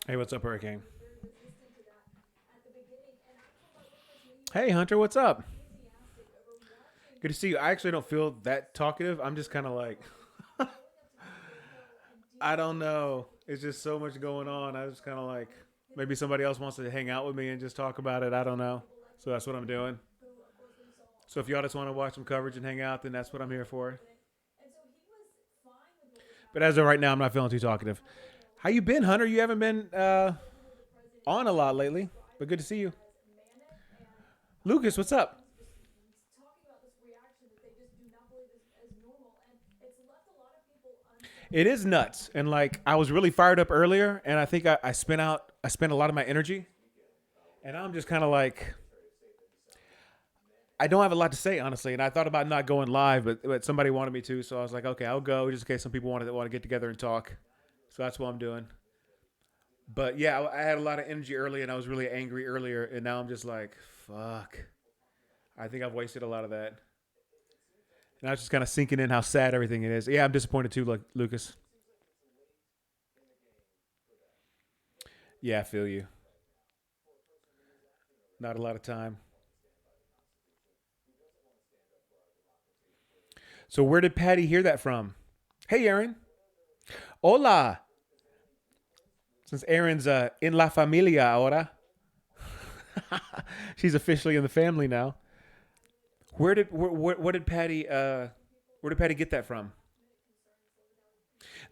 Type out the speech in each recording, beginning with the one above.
Hey, what's up, Hurricane? Hey, Hunter, what's up? Good to see you. I actually don't feel that talkative. I'm just kind of like, I don't know. It's just so much going on. I was kind of like, maybe somebody else wants to hang out with me and just talk about it. I don't know. So that's what I'm doing. So if y'all just want to watch some coverage and hang out, then that's what I'm here for. But as of right now, I'm not feeling too talkative. How you been, Hunter? You haven't been on a lot lately, but good to see you. Lucas, what's up? It is nuts, and like I was really fired up earlier, and I think I spent a lot of my energy, and I'm just kind of like I don't have a lot to say honestly, and I thought about not going live, but somebody wanted me to, so I was like, okay, I'll go just in case some people want to get together and talk. So that's what I'm doing. But yeah, I had a lot of energy early, and I was really angry earlier, and now I'm just like, fuck. I think I've wasted a lot of that. And I was just kind of sinking in how sad everything is. Yeah, I'm disappointed too, like Lucas. Yeah, I feel you. Not a lot of time. So where did Patty hear that from? Hey, Aaron. Hola. Since Aaron's in la familia ahora, she's officially in the family now. Where did Patty where did Patty get that from?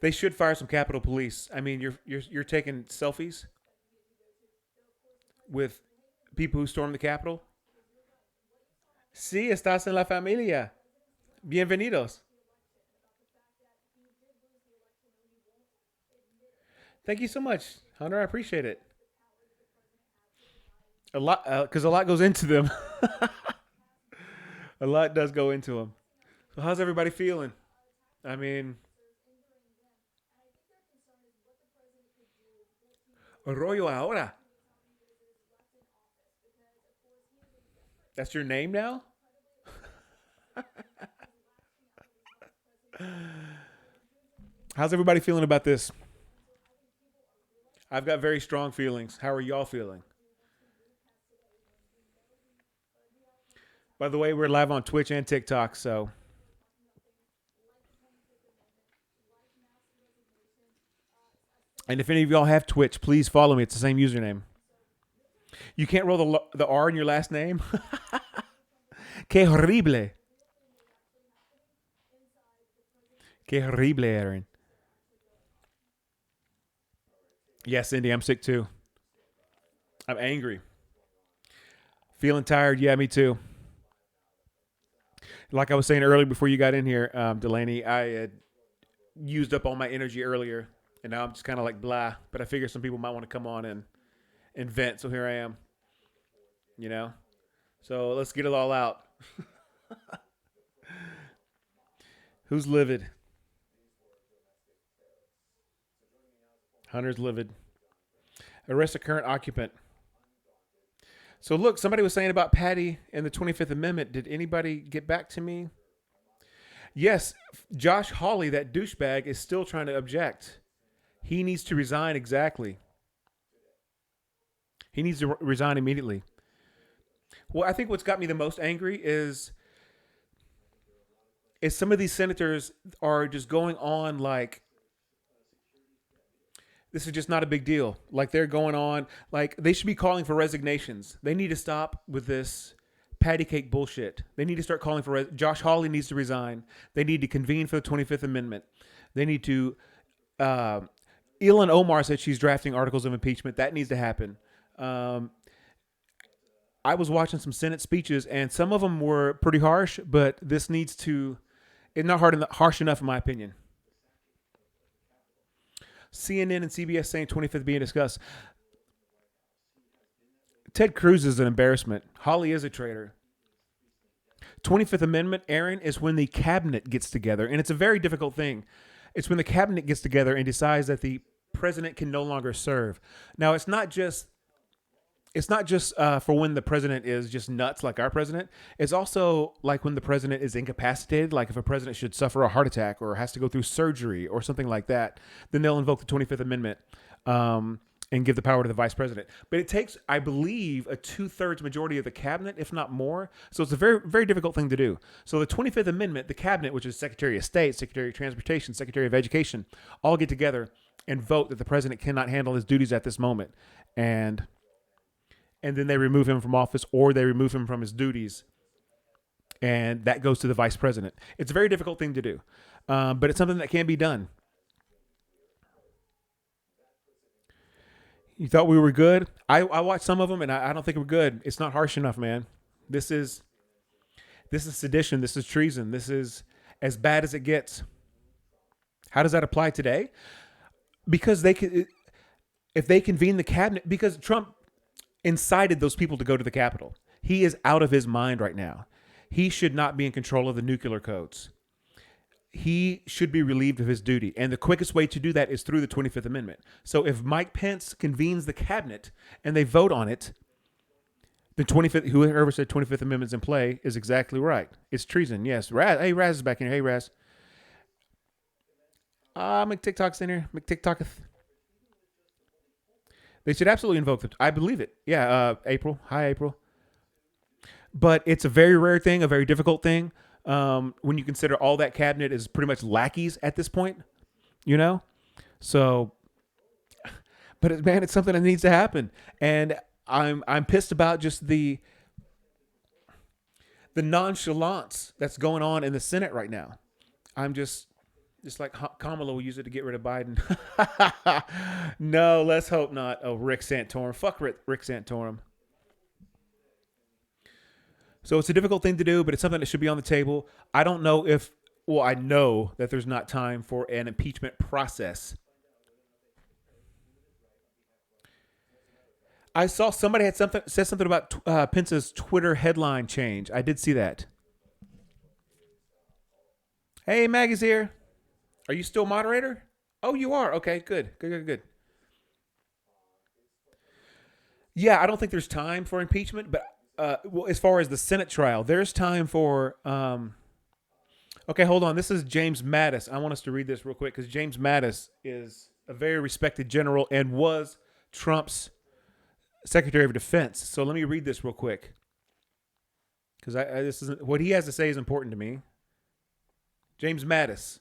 They should fire some Capitol Police. I mean, you're taking selfies with people who stormed the Capitol. Sí, estás en la familia. Bienvenidos. Thank you so much, Hunter. I appreciate it. A lot because a lot goes into them. A lot does go into them. So how's everybody feeling? I mean, Arroyo ahora. That's your name now? How's everybody feeling about this? I've got very strong feelings. How are y'all feeling? By the way, we're live on Twitch and TikTok, so and if any of y'all have Twitch, please follow me. It's the same username. You can't roll the R in your last name? Que horrible. Que horrible, Aaron. Yes, Cindy, I'm sick too. I'm angry. Feeling tired. Yeah, me too. Like I was saying earlier before you got in here, Delaney, I had used up all my energy earlier, and now I'm just kind of like blah. But I figure some people might want to come on and vent, so here I am. You know. So let's get it all out. Who's livid? Hunter's livid. Arrest a current occupant. So look, somebody was saying about Patty and the 25th Amendment. Did anybody get back to me? Yes, Josh Hawley, that douchebag, is still trying to object. He needs to resign exactly. He needs to resign immediately. Well, I think what's got me the most angry is some of these senators are just going on like this is just not a big deal. Like they're going on like they should be calling for resignations. They need to stop with this patty cake bullshit. They need to start calling for Josh Hawley needs to resign. They need to convene for the 25th Amendment. They need to uh, Elon Omar said she's drafting articles of impeachment. That needs to happen. Um, I was watching some Senate speeches, and some of them were pretty harsh, but this needs to. It's not harsh enough, in my opinion. CNN and CBS saying 25th being discussed. Ted Cruz is an embarrassment. Holly is a traitor. 25th Amendment, Aaron, is when the cabinet gets together, and it's a very difficult thing. It's when the cabinet gets together and decides that the president can no longer serve. Now, it's not just for when the president is just nuts like our president. It's also like when the president is incapacitated, like if a president should suffer a heart attack or has to go through surgery or something like that, then they'll invoke the 25th Amendment and give the power to the vice president. But it takes, I believe, a 2/3 majority of the cabinet, if not more. So it's a very, very difficult thing to do. So the 25th Amendment, the cabinet, which is Secretary of State, Secretary of Transportation, Secretary of Education, all get together and vote that the president cannot handle his duties at this moment. And then they remove him from office or they remove him from his duties. And that goes to the vice president. It's a very difficult thing to do. But it's something that can be done. You thought we were good? I watched some of them and I don't think we're good. It's not harsh enough, man. This is sedition. This is treason. This is as bad as it gets. How does that apply today? Because if they convene the cabinet, because Trump incited those people to go to the Capitol. He is out of his mind right now. He should not be in control of the nuclear codes. He should be relieved of his duty. And the quickest way to do that is through the 25th Amendment. So if Mike Pence convenes the cabinet and they vote on it, the 25th, whoever said 25th Amendment's in play is exactly right. It's treason. Yes. Raz, hey, Raz is back in here. Hey, Raz. McTikTok's in here. McTikToketh. They should absolutely invoke them. I believe it. Yeah, April. Hi, April. But it's a very rare thing, a very difficult thing. When you consider all that cabinet is pretty much lackeys at this point, you know? So, but man, it's something that needs to happen. And I'm pissed about just the nonchalance that's going on in the Senate right now. I'm just like Kamala will use it to get rid of Biden. No, let's hope not. Oh, Rick Santorum. Fuck Rick Santorum. So it's a difficult thing to do, but it's something that should be on the table. I don't know I know that there's not time for an impeachment process. I saw somebody said something about Pence's Twitter headline change. I did see that. Hey, Maggie's here. Are you still moderator? Oh, you are. Okay, good. Yeah, I don't think there's time for impeachment, but as far as the Senate trial, there's time for. Okay, hold on. This is James Mattis. I want us to read this real quick because James Mattis is a very respected general and was Trump's Secretary of Defense. So let me read this real quick because this is what he has to say is important to me. James Mattis.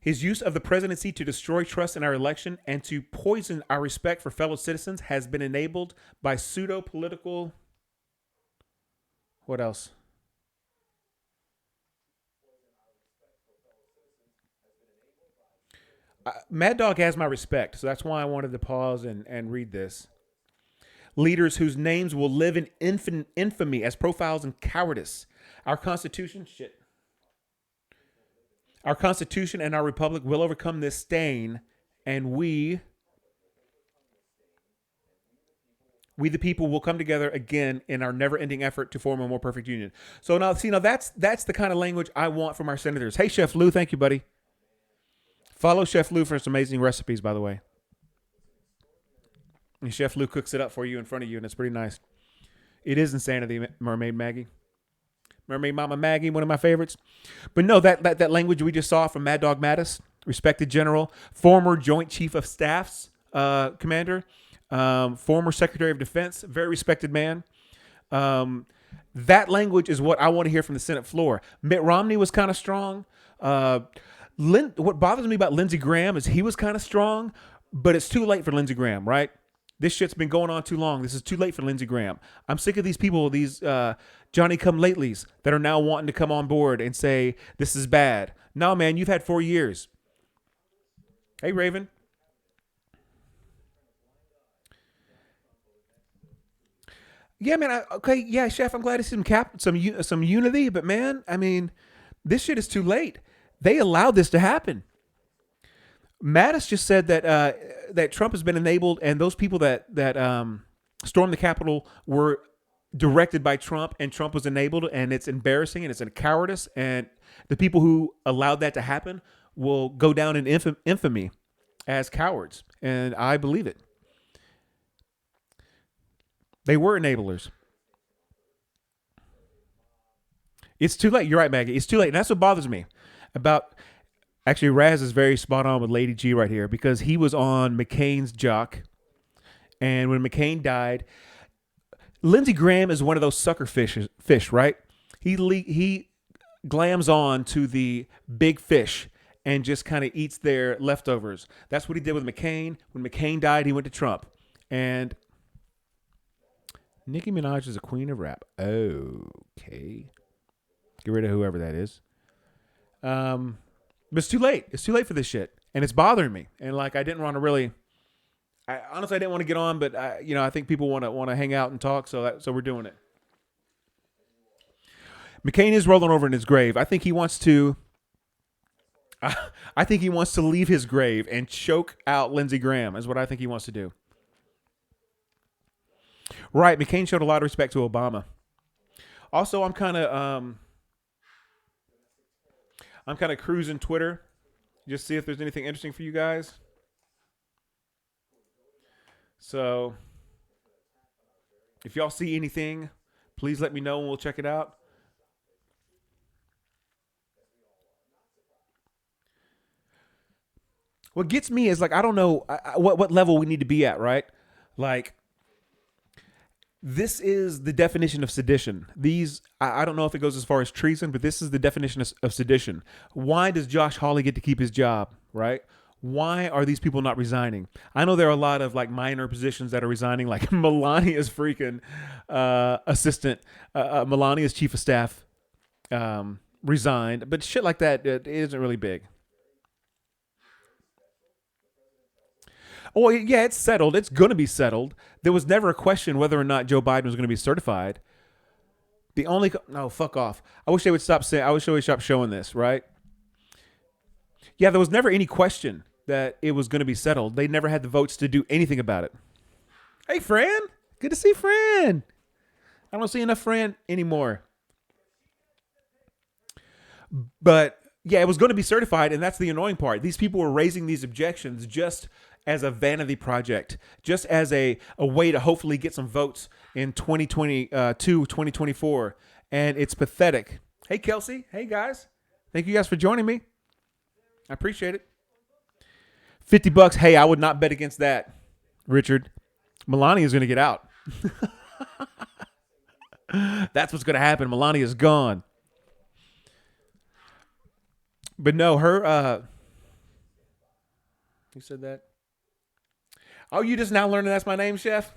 His use of the presidency to destroy trust in our election and to poison our respect for fellow citizens has been enabled by pseudo-political. What else? Mad Dog has my respect, so that's why I wanted to pause and read this. Leaders whose names will live in infamy as profiles in cowardice. Our Constitution and our republic will overcome this stain, and we the people will come together again in our never-ending effort to form a more perfect union. So now that's the kind of language I want from our senators. Hey, Chef Lou, thank you, buddy. Follow Chef Lou for some amazing recipes, by the way. And Chef Lou cooks it up for you in front of you, and it's pretty nice. It is insanity, Mermaid Maggie. Mermaid Mama Maggie, one of my favorites. But no, that language we just saw from Mad Dog Mattis, respected general, former Joint Chief of Staff's commander, former Secretary of Defense, very respected man. That language is what I want to hear from the Senate floor. Mitt Romney was kind of strong. What bothers me about Lindsey Graham is he was kind of strong, but it's too late for Lindsey Graham, right? This shit's been going on too long. This is too late for Lindsey Graham. I'm sick of these people, these Johnny-come-latelys that are now wanting to come on board and say, this is bad. No, man, you've had 4 years. Hey, Raven. Yeah, man. Yeah, Chef, I'm glad to see some unity. But, man, I mean, this shit is too late. They allowed this to happen. Mattis just said that that Trump has been enabled, and those people that stormed the Capitol were directed by Trump, and Trump was enabled, and it's embarrassing, and it's a cowardice, and the people who allowed that to happen will go down in infamy as cowards, and I believe it. They were enablers. It's too late. You're right, Maggie. It's too late, and that's what bothers me about. Actually, Raz is very spot on with Lady G right here because he was on McCain's jock, and when McCain died, Lindsey Graham is one of those sucker fish, right? He glams on to the big fish and just kind of eats their leftovers. That's what he did with McCain. When McCain died, he went to Trump, and Nicki Minaj is a queen of rap. Okay, get rid of whoever that is. But it's too late. It's too late for this shit, and it's bothering me. And like, I didn't want to really. Honestly, I didn't want to get on, but I think people want to hang out and talk, so we're doing it. McCain is rolling over in his grave. I think he wants to. I think he wants to leave his grave and choke out Lindsey Graham. Is what I think he wants to do. Right, McCain showed a lot of respect to Obama. Also, I'm kind of cruising Twitter, just see if there's anything interesting for you guys. So, if y'all see anything, please let me know and we'll check it out. What gets me is like, I don't know what level we need to be at, right? Like, this is the definition of sedition. I don't know if it goes as far as treason, but this is the definition of sedition. Why does Josh Hawley get to keep his job, right? Why are these people not resigning? I know there are a lot of like minor positions that are resigning, like Melania's freaking assistant, Melania's chief of staff resigned, but shit like that, it isn't really big. Oh, yeah, it's settled. It's going to be settled. There was never a question whether or not Joe Biden was going to be certified. The only no, fuck off. I wish they would stop saying. I wish they would stop showing this. Right? Yeah, there was never any question that it was going to be settled. They never had the votes to do anything about it. Hey, Fran. Good to see Fran. I don't see enough Fran anymore. But yeah, it was going to be certified, and that's the annoying part. These people were raising these objections just as a vanity project, just as a way to hopefully get some votes in 2022, 2024. And it's pathetic. Hey, Kelsey. Hey, guys. Thank you guys for joining me. I appreciate it. $50. Hey, I would not bet against that, Richard. Melania is going to get out. That's what's going to happen. Melania is gone. But no, her, who said that? Oh, you just now learning that's my name, Chef?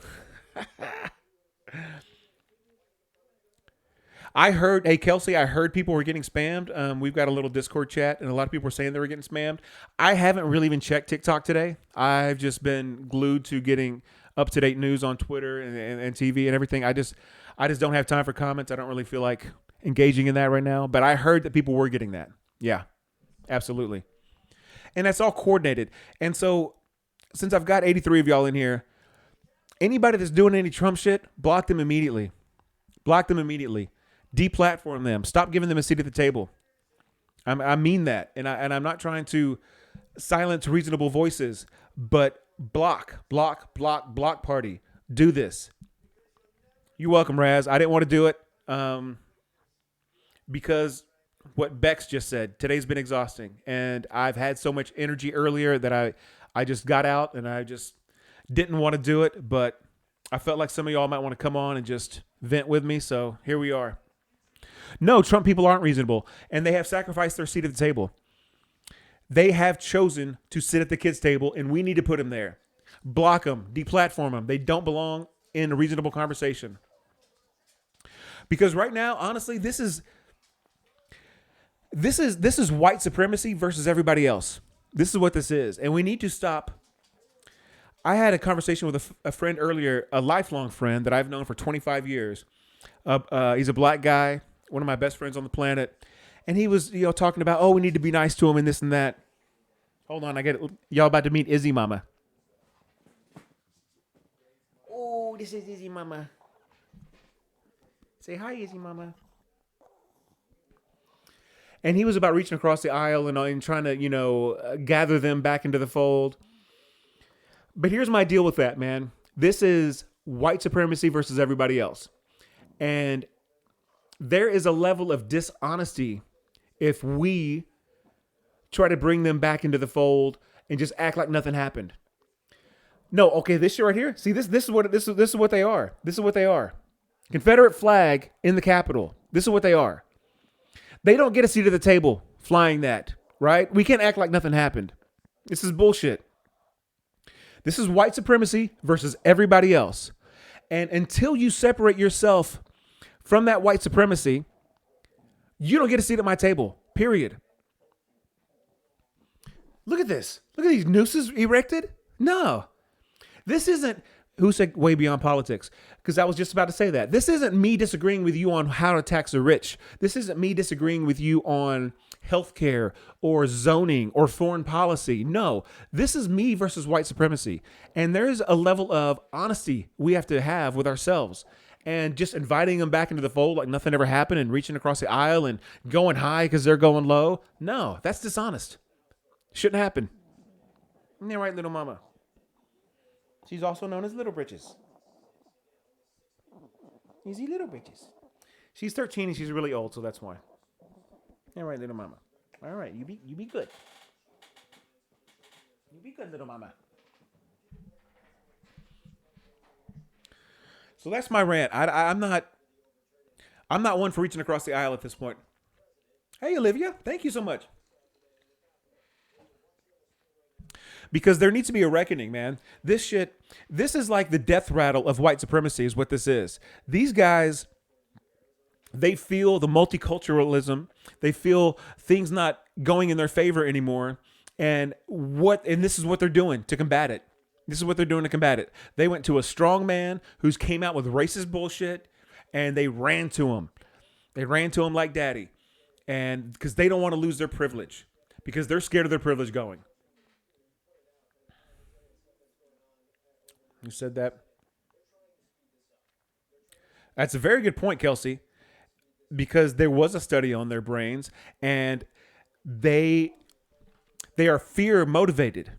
I heard, hey, Kelsey, I heard people were getting spammed. We've got a little Discord chat, and a lot of people were saying they were getting spammed. I haven't really even checked TikTok today. I've just been glued to getting up-to-date news on Twitter and TV and everything. I just don't have time for comments. I don't really feel like engaging in that right now. But I heard that people were getting that. Yeah, absolutely. And that's all coordinated. And so since I've got 83 of y'all in here, anybody that's doing any Trump shit, block them immediately. Block them immediately. Deplatform them. Stop giving them a seat at the table. I mean that. And I'm not trying to silence reasonable voices, but block party. Do this. You're welcome, Raz. I didn't want to do it because what Bex just said, today's been exhausting. And I've had so much energy earlier that I just got out and I just didn't want to do it. But I felt like some of y'all might want to come on and just vent with me. So here we are. No, Trump people aren't reasonable, and they have sacrificed their seat at the table. They have chosen to sit at the kids' table, and we need to put them there. Block them, deplatform them. They don't belong in a reasonable conversation. Because right now, honestly, this is white supremacy versus everybody else. This is what this is, and we need to stop. I had a conversation with a friend earlier, a lifelong friend that I've known for 25 years. He's a black guy, one of my best friends on the planet. And he was, talking about, we need to be nice to him and this and that. Hold on, I get it. Y'all about to meet Izzy Mama. Oh, this is Izzy Mama. Say hi, Izzy Mama. And he was about reaching across the aisle and trying to, gather them back into the fold. But here's my deal with that, man. This is white supremacy versus everybody else. And there is a level of dishonesty if we try to bring them back into the fold and just act like nothing happened. No, okay, this shit right here. See, this is what they are. This is what they are. Confederate flag in the Capitol. This is what they are. They don't get a seat at the table flying that, right? We can't act like nothing happened. This is bullshit. This is white supremacy versus everybody else. And until you separate yourself from that white supremacy, you don't get a seat at my table, period. Look at this. Look at these nooses erected. No, this isn't who said way beyond politics, because I was just about to say that. This isn't me disagreeing with you on how to tax the rich. This isn't me disagreeing with you on healthcare or zoning or foreign policy. No, this is me versus white supremacy. And there's a level of honesty we have to have with ourselves. And just inviting them back into the fold like nothing ever happened and reaching across the aisle and going high because they're going low. No, that's dishonest. Shouldn't happen. Isn't that right, little mama? She's also known as Little Britches. Easy Little Britches. She's 13 and she's really old, so that's why. All right, little mama. All right, you be good. You be good, little mama. So that's my rant. I'm not one for reaching across the aisle at this point. Hey, Olivia, thank you so much. Because there needs to be a reckoning, man. This is like the death rattle of white supremacy is what this is. These guys, they feel the multiculturalism. They feel things not going in their favor anymore. And this is what they're doing to combat it. This is what they're doing to combat it. They went to a strong man who's came out with racist bullshit, and they ran to him. They ran to him like daddy. And because they don't want to lose their privilege. Because they're scared of their privilege going. You said that? That's a very good point, Kelsey, because there was a study on their brains, and they are fear motivated.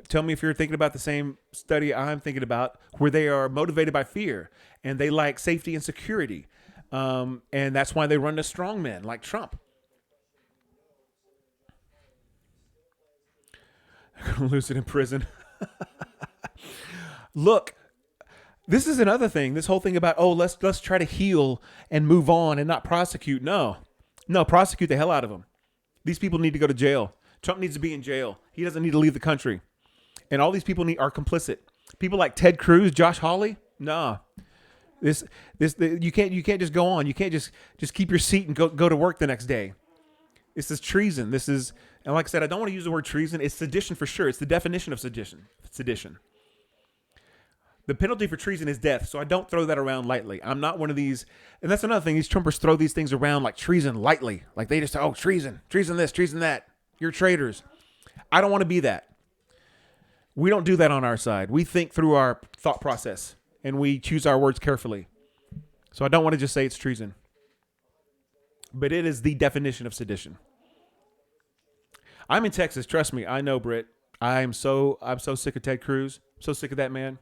Tell me if you're thinking about the same study I'm thinking about, where they are motivated by fear, and they like safety and security, and that's why they run to strong men like Trump. They're gonna lose it in prison. Look, this is another thing. This whole thing about, let's try to heal and move on and not prosecute. No, prosecute the hell out of them. These people need to go to jail. Trump needs to be in jail. He doesn't need to leave the country. And all these people are complicit. People like Ted Cruz, Josh Hawley. No, you can't just go on. You can't just keep your seat and go to work the next day. This is treason. And like I said, I don't want to use the word treason. It's sedition for sure. It's the definition of sedition. The penalty for treason is death, so I don't throw that around lightly. I'm not one of these, and that's another thing. These Trumpers throw these things around like treason lightly. Like they just, treason this, treason that. You're traitors. I don't want to be that. We don't do that on our side. We think through our thought process, and we choose our words carefully. So I don't want to just say it's treason. But it is the definition of sedition. I'm in Texas. Trust me. I know, Britt. I'm so sick of Ted Cruz. So sick of that man.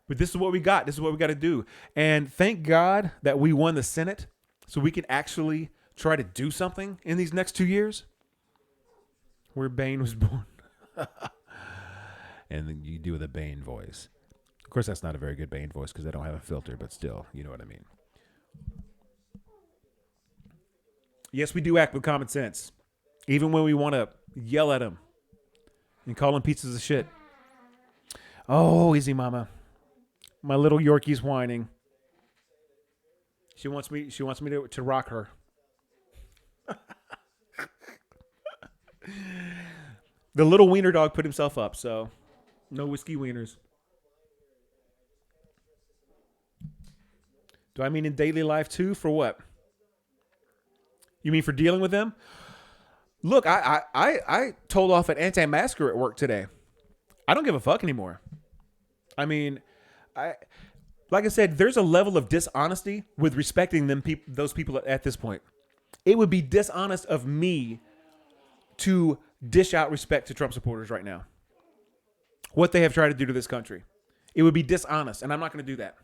But this is what we got. This is what we got to do. And thank God that we won the Senate so we can actually try to do something in these next 2 years. Where Bane was born. And then you do the Bane voice. Of course, that's not a very good Bane voice because I don't have a filter, but still, you know what I mean. Yes, we do act with common sense. Even when we want to yell at them and call them pieces of shit. Oh, easy, mama. My little Yorkie's whining. She wants me to rock her. The little wiener dog put himself up, so no whiskey wieners. Do I mean in daily life too? For what? You mean for dealing with them? Look, I told off an anti-masker at work today. I don't give a fuck anymore. I mean, I like I said, there's a level of dishonesty with respecting those people at this point. It would be dishonest of me to dish out respect to Trump supporters right now. What they have tried to do to this country. It would be dishonest, and I'm not going to do that.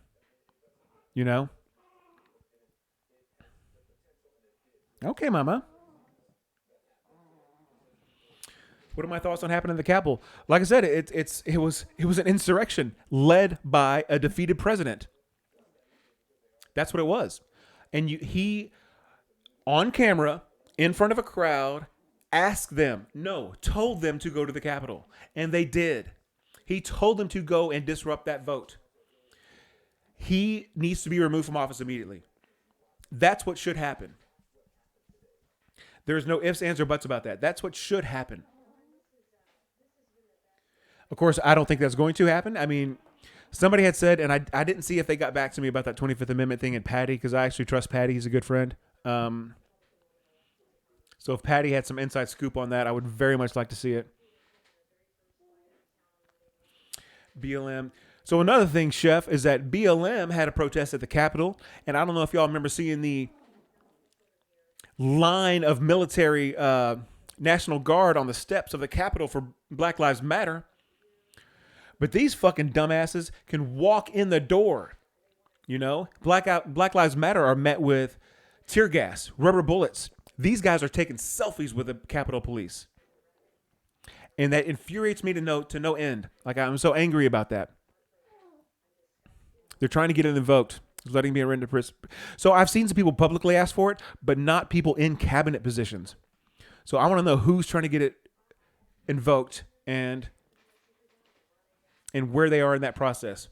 You know? Okay, mama. What are my thoughts on happening in the Capitol? Like I said, it was an insurrection led by a defeated president. That's what it was. And he on camera in front of a crowd told them to go to the Capitol, and they did. He told them to go and disrupt that vote. He needs to be removed from office immediately. That's what should happen. There's no ifs, ands, or buts about that. That's what should happen. Of course, I don't think that's going to happen. I mean, somebody had said, and I didn't see if they got back to me about that 25th Amendment thing and Patty, because I actually trust Patty. He's a good friend. So if Patty had some inside scoop on that, I would very much like to see it. BLM. So another thing, Chef, is that BLM had a protest at the Capitol, and I don't know if y'all remember seeing the line of military National Guard on the steps of the Capitol for Black Lives Matter. But these fucking dumbasses can walk in the door. You know, Black Lives Matter are met with tear gas, rubber bullets. These guys are taking selfies with the Capitol Police. And that infuriates me to no end. Like, I'm so angry about that. They're trying to get it invoked. Letting me render prison. So I've seen some people publicly ask for it, but not people in cabinet positions. So I want to know who's trying to get it invoked and where they are in that process.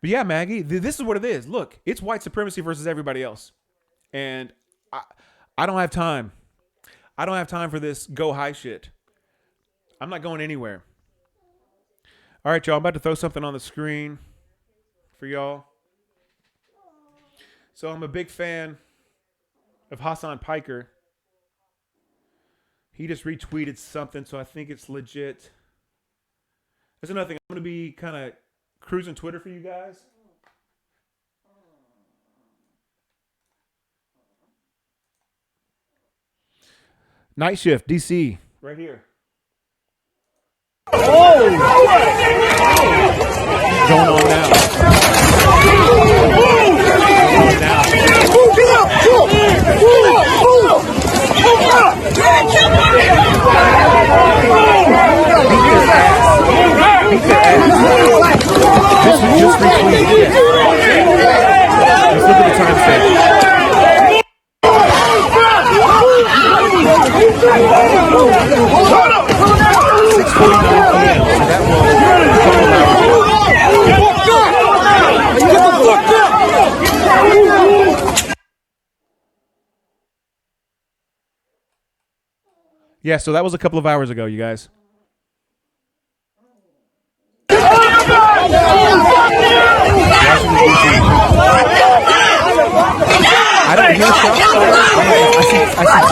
But yeah, Maggie, this is what it is. Look, it's white supremacy versus everybody else. And I don't have time. I don't have time for this go high shit. I'm not going anywhere. All right, y'all, I'm about to throw something on the screen for y'all. So I'm a big fan of Hassan Piker. He just retweeted something, so I think it's legit. That's another thing. I'm going to be kind of cruising Twitter for you guys. Night Shift, DC. Right here. Oh! Going on now. This was just retweeted. Let's look at the timestamp. Yeah, so that was a couple of hours ago, you guys. I don't hear shots fired. I see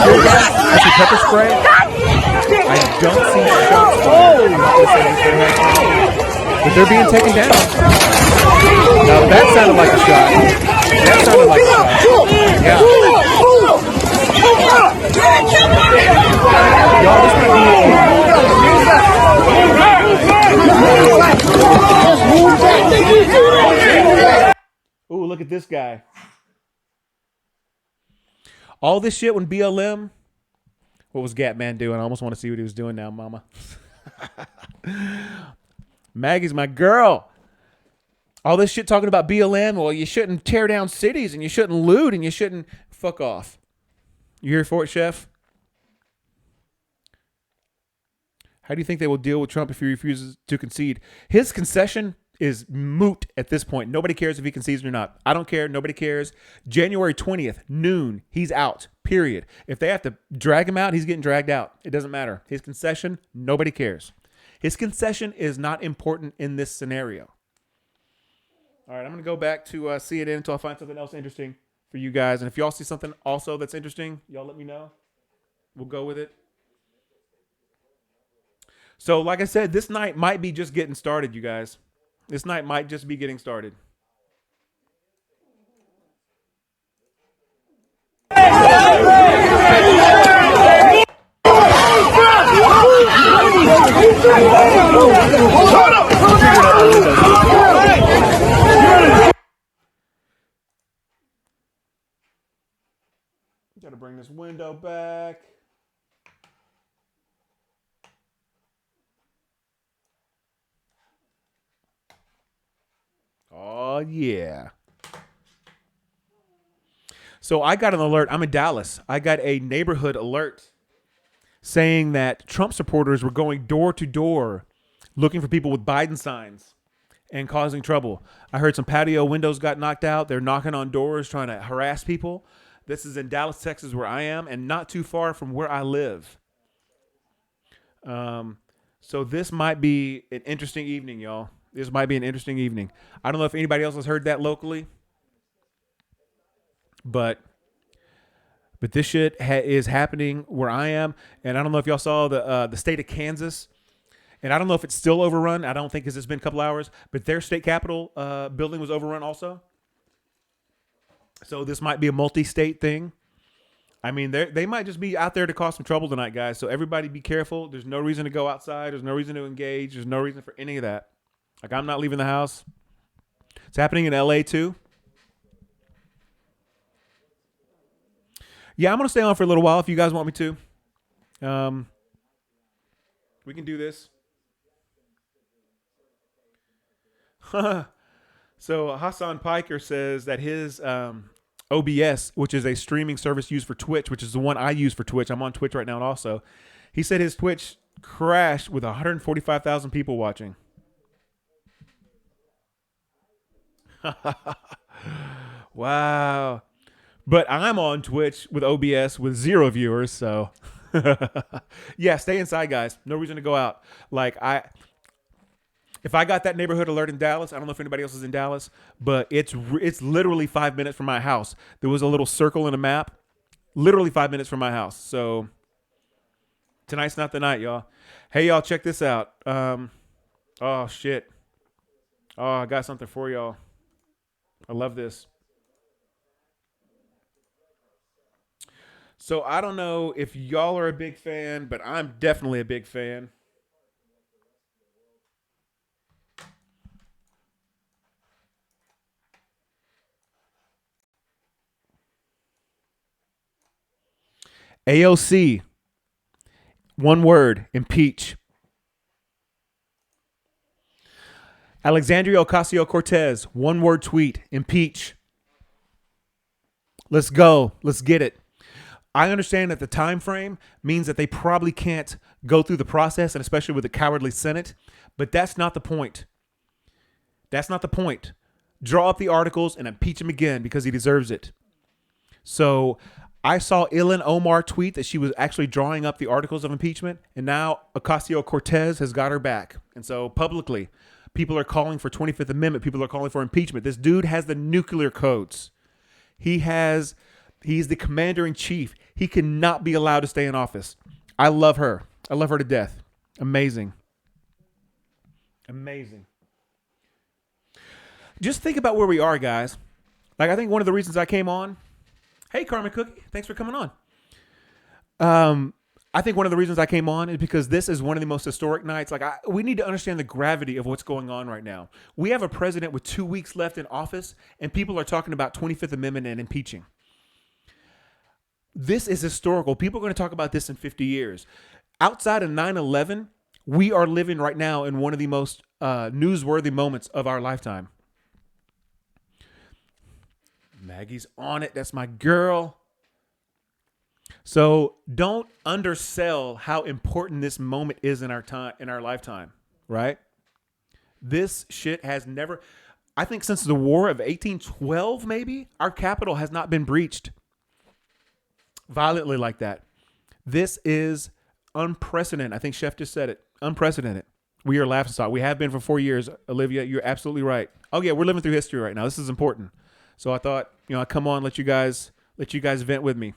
tear gas. I see pepper spray. I don't see shots fired. But they're being taken down. Now that sounded like a shot. That sounded like a shot. Yeah. Y'all, this might be. Ooh, look at this guy. All this shit when BLM. What was Gatman doing? I almost want to see what he was doing now, mama. Maggie's my girl. All this shit talking about BLM. Well, you shouldn't tear down cities and you shouldn't loot and you shouldn't fuck off. You here for it, Chef? How do you think they will deal with Trump if he refuses to concede? His concession is moot at this point. Nobody cares if he concedes or not. I don't care. Nobody cares. January 20th, noon, he's out, period. If they have to drag him out, he's getting dragged out. It doesn't matter. His concession, nobody cares. His concession is not important in this scenario. All right, I'm going to go back to CNN until I find something else interesting for you guys. And if y'all see something also that's interesting, y'all let me know. We'll go with it. So, like I said, this night might be just getting started, you guys. This night might just be getting started. Got to bring this window back. Oh, yeah. So I got an alert. I'm in Dallas. I got a neighborhood alert saying that Trump supporters were going door to door looking for people with Biden signs and causing trouble. I heard some patio windows got knocked out. They're knocking on doors trying to harass people. This is in Dallas, Texas, where I am, and not too far from where I live. So this might be an interesting evening, y'all. This might be an interesting evening. I don't know if anybody else has heard that locally, but this shit is happening where I am, and I don't know if y'all saw the state of Kansas, and I don't know if it's still overrun. I don't think because it's been a couple hours, but their state capitol building was overrun also. So this might be a multi-state thing. I mean, they might just be out there to cause some trouble tonight, guys. So everybody be careful. There's no reason to go outside. There's no reason to engage. There's no reason for any of that. Like, I'm not leaving the house. It's happening in LA too. Yeah, I'm going to stay on for a little while if you guys want me to. We can do this. So Hassan Piker says that his OBS, which is a streaming service used for Twitch, which is the one I use for Twitch. I'm on Twitch right now also. He said his Twitch crashed with 145,000 people watching. Wow. But I'm on Twitch with OBS with 0 viewers, so yeah, stay inside, guys. No reason to go out. Like, if I got that neighborhood alert in Dallas, I don't know if anybody else is in Dallas, but it's literally 5 minutes from my house. There was a little circle in a map, literally 5 minutes from my house. So tonight's not the night, y'all. Hey, y'all, check this out. Oh shit. Oh, I got something for y'all. I love this. So I don't know if y'all are a big fan, but I'm definitely a big fan. AOC, one word, impeach. Alexandria Ocasio-Cortez, one word tweet, impeach. Let's go. Let's get it. I understand that the time frame means that they probably can't go through the process, and especially with the cowardly Senate, but that's not the point. That's not the point. Draw up the articles and impeach him again because he deserves it. So I saw Ilhan Omar tweet that she was actually drawing up the articles of impeachment, and now Ocasio-Cortez has got her back. And so publicly, people are calling for 25th Amendment. People are calling for impeachment. This dude has the nuclear codes. He's the commander in chief. He cannot be allowed to stay in office. I love her. I love her to death. Amazing. Amazing. Just think about where we are, guys. Like, I think one of the reasons I came on. Hey, Carmen Cookie. Thanks for coming on. I think one of the reasons I came on is because this is one of the most historic nights. Like, we need to understand the gravity of what's going on right now. We have a president with 2 weeks left in office, and people are talking about 25th Amendment and impeaching. This is historical. People are going to talk about this in 50 years. Outside of 9/11, we are living right now in one of the most newsworthy moments of our lifetime. Maggie's on it. That's my girl. So don't undersell how important this moment is in our time, in our lifetime, right? This shit has never, I think since the War of 1812, maybe, our capital has not been breached violently like that. This is unprecedented. I think Chef just said it. Unprecedented. We are laughing stock. We have been for 4 years. Olivia, you're absolutely right. Oh yeah, we're living through history right now. This is important. So I thought, I'd come on, let you guys vent with me,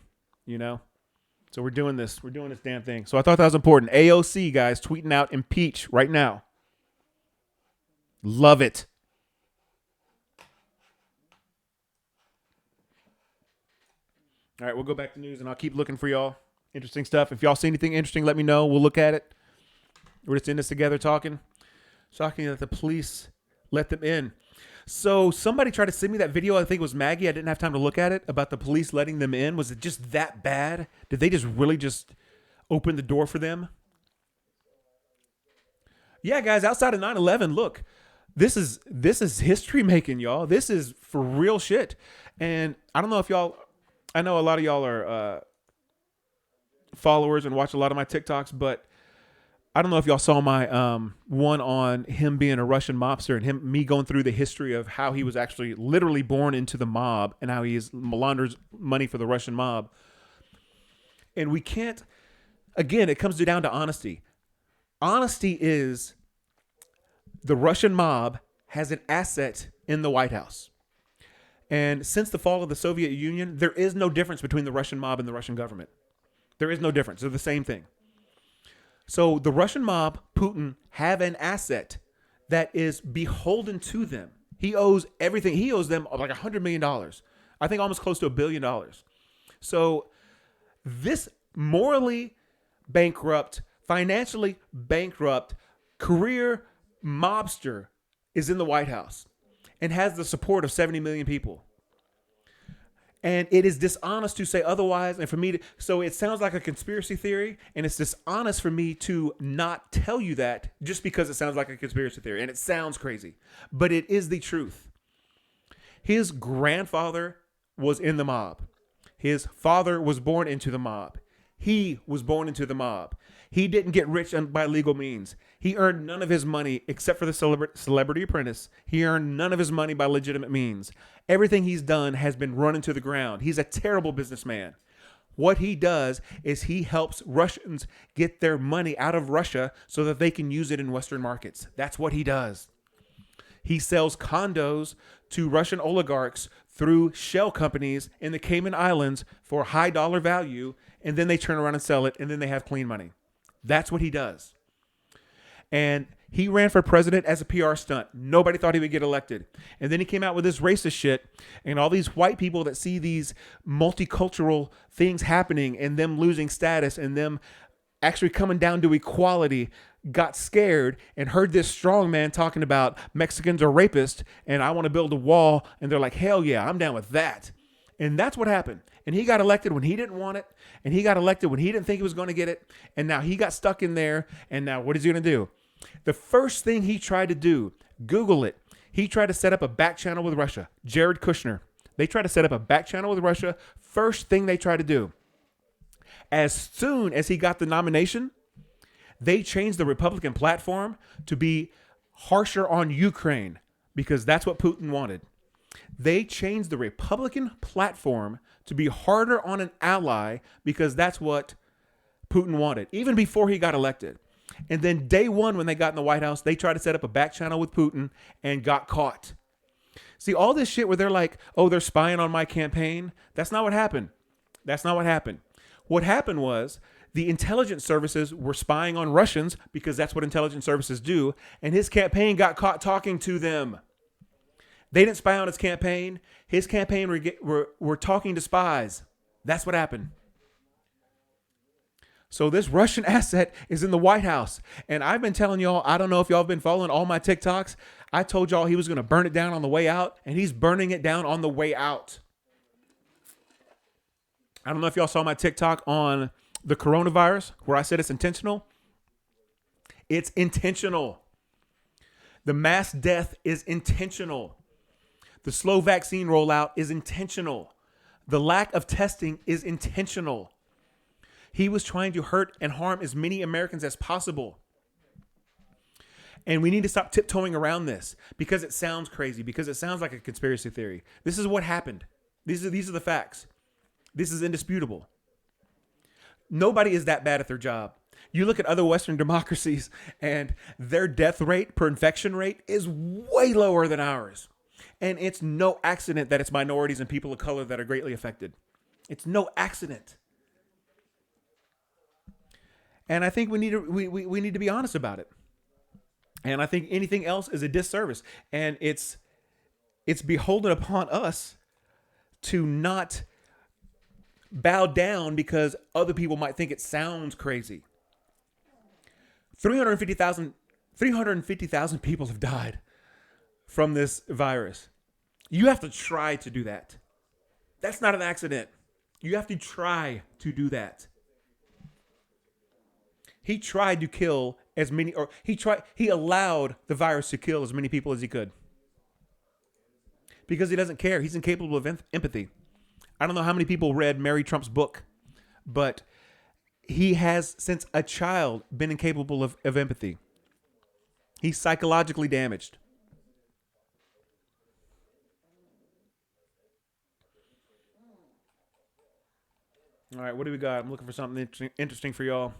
So we're doing this. We're doing this damn thing. So I thought that was important. AOC, guys, tweeting out impeach right now. Love it. All right, we'll go back to news, and I'll keep looking for y'all. Interesting stuff. If y'all see anything interesting, let me know. We'll look at it. We're just in this together talking. Shocking that the police let them in. So somebody tried to send me that video. I think it was Maggie. I didn't have time to look at it, about the police letting them in. Was it just that bad? Did they just really just open the door for them? Yeah, guys, outside of 9/11, look, this is history making, y'all. This is for real shit. And I don't know if y'all, I know a lot of y'all are followers and watch a lot of my TikToks, but I don't know if y'all saw my one on him being a Russian mobster and me going through the history of how he was actually literally born into the mob and how he launders money for the Russian mob. And we can't, again, it comes down to honesty. Honesty is the Russian mob has an asset in the White House. And since the fall of the Soviet Union, there is no difference between the Russian mob and the Russian government. There is no difference. They're the same thing. So the Russian mob, Putin, have an asset that is beholden to them. He owes everything. He owes them like $100 million. I think almost close to $1 billion. So this morally bankrupt, financially bankrupt, career mobster is in the White House and has the support of 70 million people. And it is dishonest to say otherwise. And for me to, so it sounds like a conspiracy theory, and it's dishonest for me to not tell you that just because it sounds like a conspiracy theory. And it sounds crazy, but it is the truth. His grandfather was in the mob. His father was born into the mob. He was born into the mob. He didn't get rich by legal means. He earned none of his money except for the Celebrity Apprentice. He earned none of his money by legitimate means. Everything he's done has been run into the ground. He's a terrible businessman. What he does is he helps Russians get their money out of Russia so that they can use it in Western markets. That's what he does. He sells condos to Russian oligarchs through shell companies in the Cayman Islands for high dollar value, and then they turn around and sell it, and then they have clean money. That's what he does. And he ran for president as a PR stunt. Nobody thought he would get elected. And then he came out with this racist shit, and all these white people that see these multicultural things happening and them losing status and them actually coming down to equality got scared and heard this strong man talking about Mexicans are rapists and I want to build a wall. And they're like, hell yeah, I'm down with that. And that's what happened. And he got elected when he didn't want it. And he got elected when he didn't think he was going to get it. And now he got stuck in there. And now what is he going to do? The first thing he tried to do, Google it. He tried to set up a back channel with Russia. Jared Kushner. They tried to set up a back channel with Russia. First thing they tried to do. As soon as he got the nomination, they changed the Republican platform to be harsher on Ukraine because that's what Putin wanted. They changed the Republican platform to be harder on an ally because that's what Putin wanted, even before he got elected. And then day one, when they got in the White House, they tried to set up a back channel with Putin and got caught. See, all this shit where they're like, oh, they're spying on my campaign. That's not what happened. That's not what happened. What happened was the intelligence services were spying on Russians because that's what intelligence services do. And his campaign got caught talking to them. They didn't spy on his campaign. His campaign were talking to spies. That's what happened. So this Russian asset is in the White House. And I've been telling y'all, I don't know if y'all have been following all my TikToks. I told y'all he was going to burn it down on the way out, and he's burning it down on the way out. I don't know if y'all saw my TikTok on the coronavirus where I said it's intentional. It's intentional. The mass death is intentional. The slow vaccine rollout is intentional. The lack of testing is intentional. He was trying to hurt and harm as many Americans as possible. And we need to stop tiptoeing around this because it sounds crazy, because it sounds like a conspiracy theory. This is what happened. These are the facts. This is indisputable. Nobody is that bad at their job. You look at other Western democracies and their death rate per infection rate is way lower than ours. And it's no accident that it's minorities and people of color that are greatly affected. It's no accident. And I think we need to be honest about it. And I think anything else is a disservice. And it's beholden upon us to not bow down because other people might think it sounds crazy. 350,000 people have died from this virus. You have to try to do that. That's not an accident. You have to try to do that. He tried to kill as many, or he allowed the virus to kill as many people as he could. Because he doesn't care. He's incapable of empathy. I don't know how many people read Mary Trump's book, but he has, since a child, been incapable of empathy. He's psychologically damaged. All right, what do we got? I'm looking for something interesting for y'all.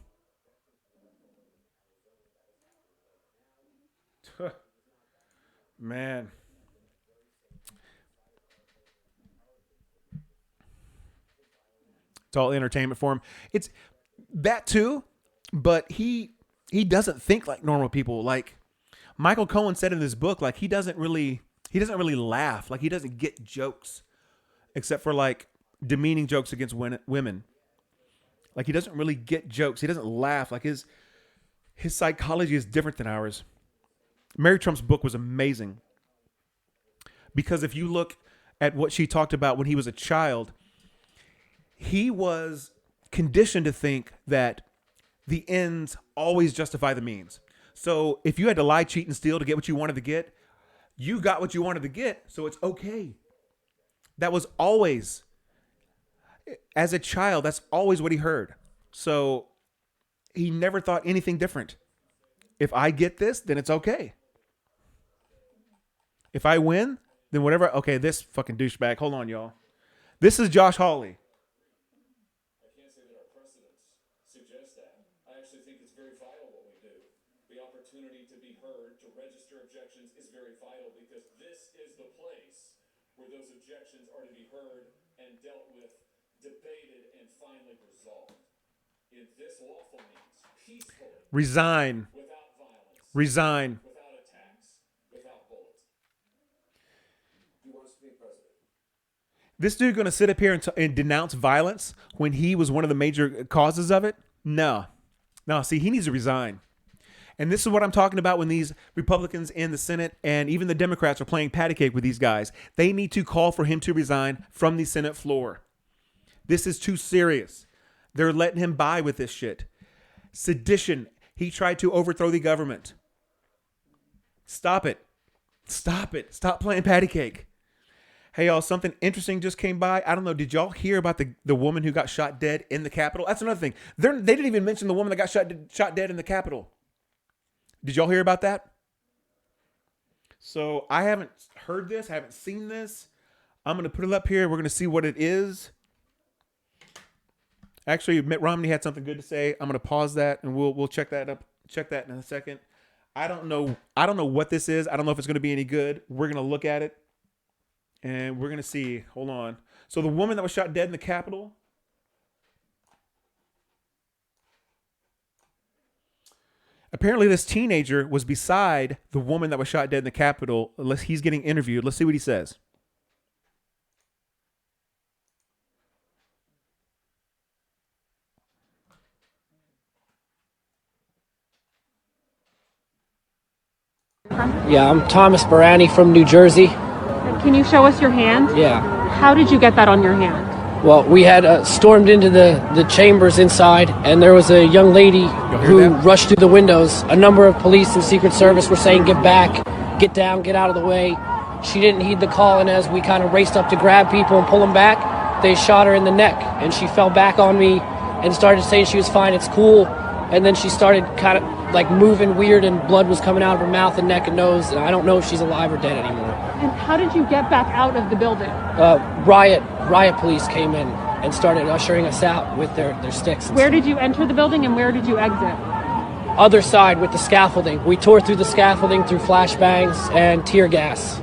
Man. It's all entertainment for him. It's that too, but he doesn't think like normal people. Like Michael Cohen said in this book, like he doesn't really laugh. Like he doesn't get jokes, except for like demeaning jokes against women. Like he doesn't really get jokes. He doesn't laugh. Like his psychology is different than ours. Mary Trump's book was amazing because if you look at what she talked about when he was a child, he was conditioned to think that the ends always justify the means. So if you had to lie, cheat, and steal to get what you wanted to get, you got what you wanted to get, so it's okay. That was always, as a child, that's always what he heard. So he never thought anything different. If I get this, then it's okay. If I win, then whatever. Okay, this fucking douchebag. Hold on, y'all. This is Josh Hawley. I can't say that our precedents suggest that. I actually think it's very vital what we do. The opportunity to be heard, to register objections is very vital because this is the place where those objections are to be heard and dealt with, debated, and finally resolved. In this lawful means, peacefully. Resign. Without violence. Resign. Without attacks. Without bullets. He wants to be president. This dude going to sit up here and denounce violence when he was one of the major causes of it? No. See, he needs to resign. And this is what I'm talking about when these Republicans in the Senate and even the Democrats are playing patty cake with these guys. They need to call for him to resign from the Senate floor. This is too serious. They're letting him by with this shit. Sedition. He tried to overthrow the government. Stop it. Stop it. Stop playing patty cake. Hey, y'all, something interesting just came by. I don't know. Did y'all hear about the woman who got shot dead in the Capitol? That's another thing. They didn't even mention the woman that got shot dead in the Capitol. Did y'all hear about that? So I haven't heard this. Haven't seen this. I'm going to put it up here. We're going to see what it is. Actually, Mitt Romney had something good to say. I'm going to pause that and we'll check that up. Check that in a second. I don't know what this is. I don't know if it's going to be any good. We're going to look at it and we're going to see. Hold on. So the woman that was shot dead in the Capitol. Apparently, this teenager was beside the woman that was shot dead in the Capitol. He's getting interviewed. Let's see what he says. Yeah, I'm Thomas Barani from New Jersey. Can you show us your hand? Yeah. How did you get that on your hand? Well, we had stormed into the chambers inside, and there was a young lady who rushed through the windows. A number of police and Secret Service were saying, get back, get down, get out of the way. She didn't heed the call, and as we kind of raced up to grab people and pull them back, they shot her in the neck, and she fell back on me and started saying she was fine, it's cool. And then she started kind of like moving weird, and blood was coming out of her mouth and neck and nose, and I don't know if she's alive or dead anymore. And how did you get back out of the building? Riot police came in and started ushering us out with their sticks. Where did you enter the building and where did you exit? Other side with the scaffolding. We tore through the scaffolding through flashbangs and tear gas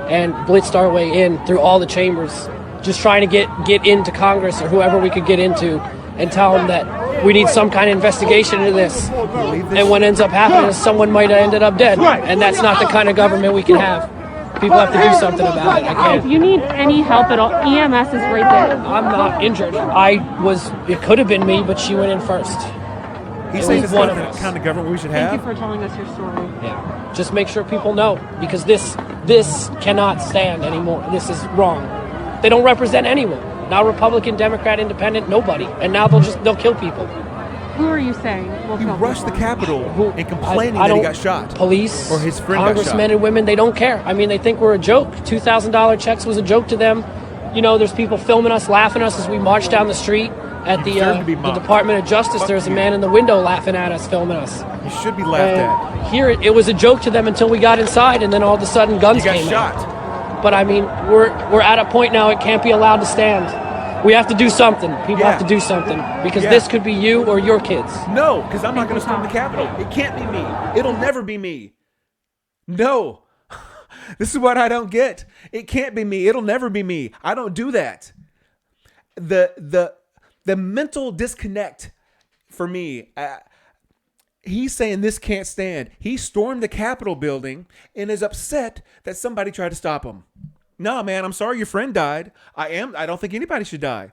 and blitzed our way in through all the chambers, just trying to get into Congress or whoever we could get into and tell them that we need some kind of investigation into this. And what ends up happening is someone might have ended up dead. And that's not the kind of government we can have. People have to do something about it. I If can't. you need any help at all, EMS is right there. I'm not injured. It could have been me, but she went in first. He's It saying was this one is of the us. kind of government we should Thank you have. for telling us your story. Yeah. Just make sure people know, because this cannot stand anymore. This is wrong. They don't represent anyone. Not Republican, Democrat, Independent, nobody. And now they'll kill people. Who are you saying will He kill rushed the people? Capitol and complaining I that he don't- got shot. Police Or his friend got congressmen shot. and women, they don't care. I mean, they think we're a joke. $2,000 checks was a joke to them. You know, there's people filming us, laughing at us as we march down the street at You the deserve to be the mocked. Department of Justice. Fuck There's a you. man in the window laughing at us, filming us. You should be laughed at. And here it was a joke to them until we got inside, and then all of a sudden guns You got came shot. out. But I mean, we're at a point now it can't be allowed to stand. We have to do something. People Yeah. have to do something, because Yeah. this could be you or your kids. No, because I'm not going to storm the Capitol. It can't be me. It'll never be me. No. This is what I don't get. It can't be me. It'll never be me. I don't do that. The mental disconnect for me. He's saying this can't stand. He stormed the Capitol building and is upset that somebody tried to stop him. No, man, I'm sorry your friend died. I don't think anybody should die.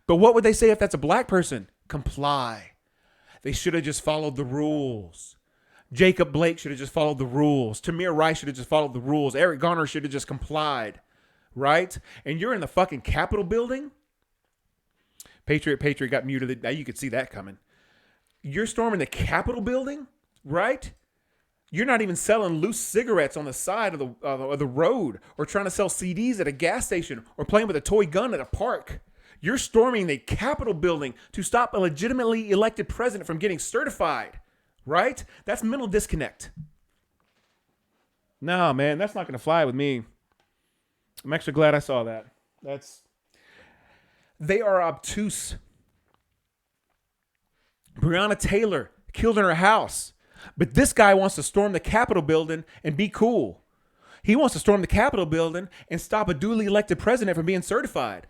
But what would they say if that's a black person? Comply. They should have just followed the rules. Jacob Blake should have just followed the rules. Tamir Rice should have just followed the rules. Eric Garner should have just complied. Right? And you're in the fucking Capitol building? Patriot got muted. Now you could see that coming. You're storming the Capitol building? Right? You're not even selling loose cigarettes on the side of the road, or trying to sell CDs at a gas station, or playing with a toy gun at a park. You're storming the Capitol building to stop a legitimately elected president from getting certified, right? That's mental disconnect. No, man, that's not going to fly with me. I'm actually glad I saw that. They are obtuse. Breonna Taylor killed in her house. But this guy wants to storm the Capitol building and be cool. He wants to storm the Capitol building and stop a duly elected president from being certified.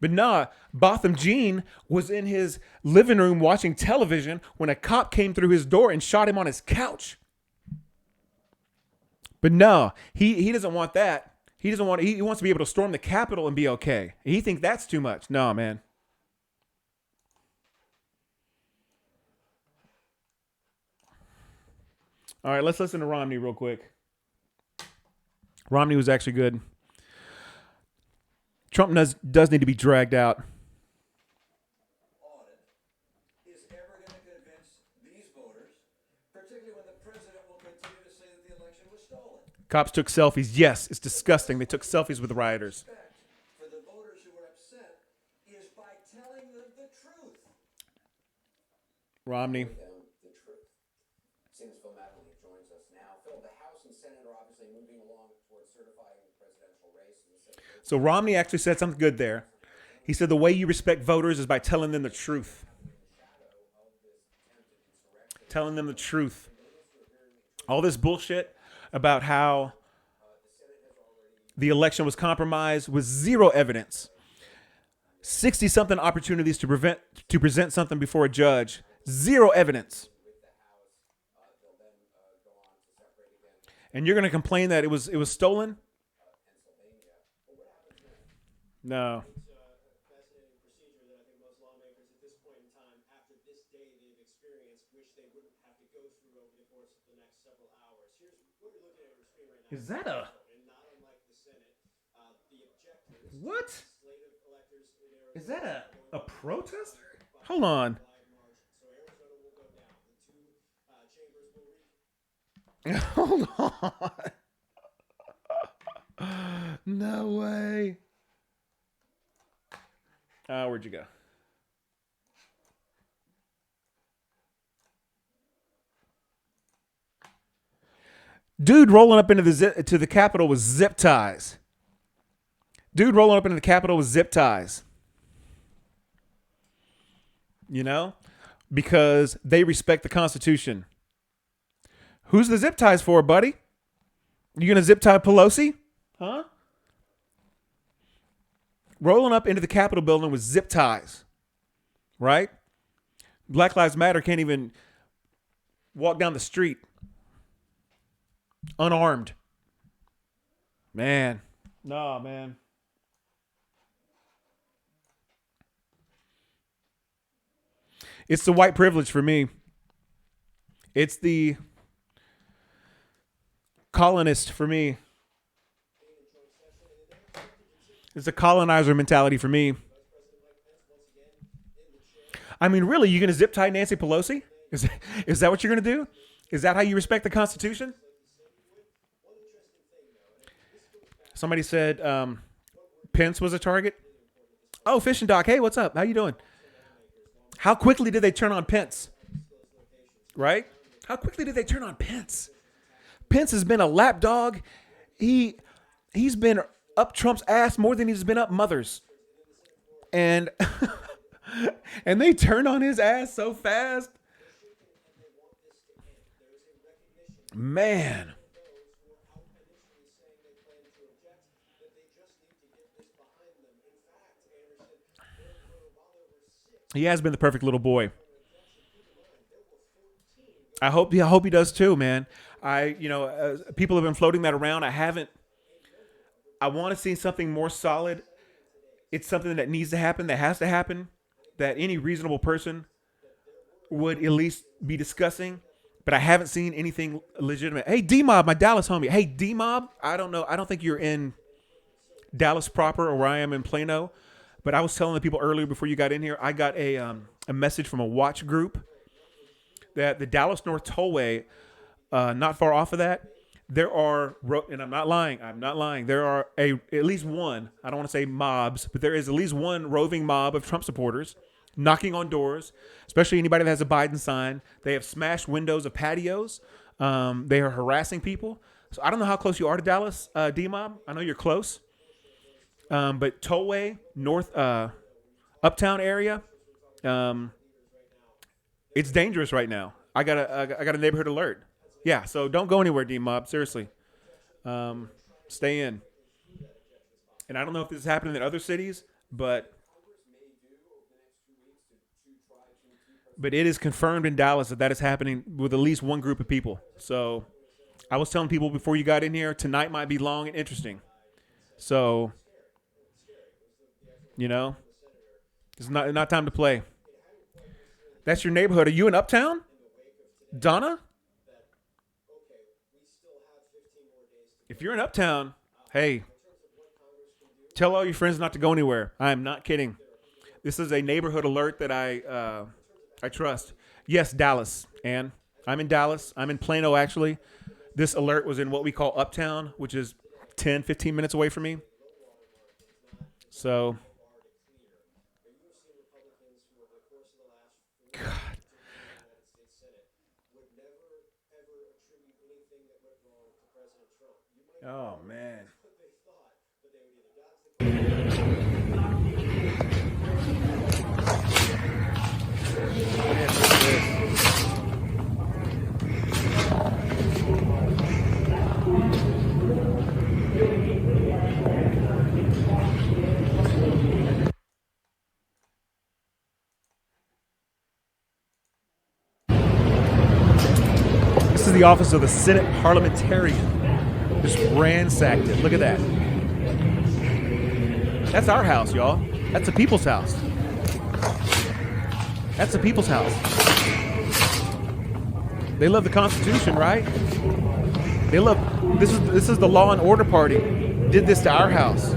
But nah, Botham Jean was in his living room watching television when a cop came through his door and shot him on his couch. But no, he doesn't want that. He wants to be able to storm the Capitol and be okay. He thinks that's too much. No, man. All right, let's listen to Romney real quick. Romney was actually good. Trump does need to be dragged out. Audit is ever going to convince these voters, particularly when the president will continue to say that the election was stolen. Cops took selfies. Yes, it's disgusting. They took selfies with rioters. Respect for the voters who were upset is by telling them the truth. Romney. The truth. Seems Phil Matley joins us now. Phil, the House and Senate are obviously moving along towards certifying the presidential race. So Romney actually said something good there. He said the way you respect voters is by telling them the truth. Telling them the truth. All this bullshit about how the election was compromised with zero evidence. 60-something opportunities to present something before a judge. Zero evidence. And you're going to complain that it was stolen? No. It's a fascinating procedure that I think most lawmakers at this point in time, after this day they've experienced, wish they wouldn't have to go through over the course of the next several hours. Here's what you're looking at on your screen right now. Is that a... And not unlike the Senate, the objectives. What? Slate of electors in Arizona. Is that a protester? Hold on. Wide margin. So Arizona will go down. The two chambers will read. Hold on. No way. Where'd you go? Dude rolling up into the Capitol with zip ties. Dude rolling up into the Capitol with zip ties. You know? Because they respect the Constitution. Who's the zip ties for, buddy? You gonna zip tie Pelosi? Huh? Rolling up into the Capitol building with zip ties. right? Black Lives Matter can't even walk down the street unarmed. Man. Nah, man. It's the white privilege for me. It's the colonist for me. It's a colonizer mentality for me. I mean, really, you going to zip tie Nancy Pelosi? Is that what you're going to do? Is that how you respect the Constitution? Somebody said Pence was a target. Oh, Fish and Doc. Hey, what's up? How you doing? How quickly did they turn on Pence? Right? How quickly did they turn on Pence? Pence has been a lapdog. He's been up Trump's ass more than he's been up Mother's. And and they turned on his ass so fast. Man. He has been the perfect little boy. I hope he does too, man. People have been floating that around. I want to see something more solid. It's something that needs to happen, that has to happen, that any reasonable person would at least be discussing. But I haven't seen anything legitimate. Hey, D-Mob, my Dallas homie. Hey, D-Mob, I don't know. I don't think you're in Dallas proper or where I am in Plano. But I was telling the people earlier before you got in here, I got a message from a watch group that the Dallas North Tollway, not far off of that, there are, and I'm not lying, there are at least one, I don't want to say mobs, but there is at least one roving mob of Trump supporters knocking on doors, especially anybody that has a Biden sign. They have smashed windows of patios. They are harassing people. So I don't know how close you are to Dallas, D-Mob. I know you're close. But Tollway, North, Uptown area, it's dangerous right now. I got a neighborhood alert. Yeah, so don't go anywhere, D-Mob. Seriously, stay in. And I don't know if this is happening in other cities, but it is confirmed in Dallas that is happening with at least one group of people. So I was telling people before you got in here, tonight might be long and interesting. So, it's not time to play. That's your neighborhood. Are you in Uptown? Donna? If you're in Uptown, hey, tell all your friends not to go anywhere. I am not kidding. This is a neighborhood alert that I trust. Yes, Dallas. And I'm in Dallas. I'm in Plano, actually. This alert was in what we call Uptown, which is 10, 15 minutes away from me. So, God. Oh, man. This is the office of the Senate parliamentarian. Just ransacked it. Look at that. That's our house, y'all. That's the people's house. That's the people's house. They love the Constitution, right? They love this is the law and order party. Did this to our house.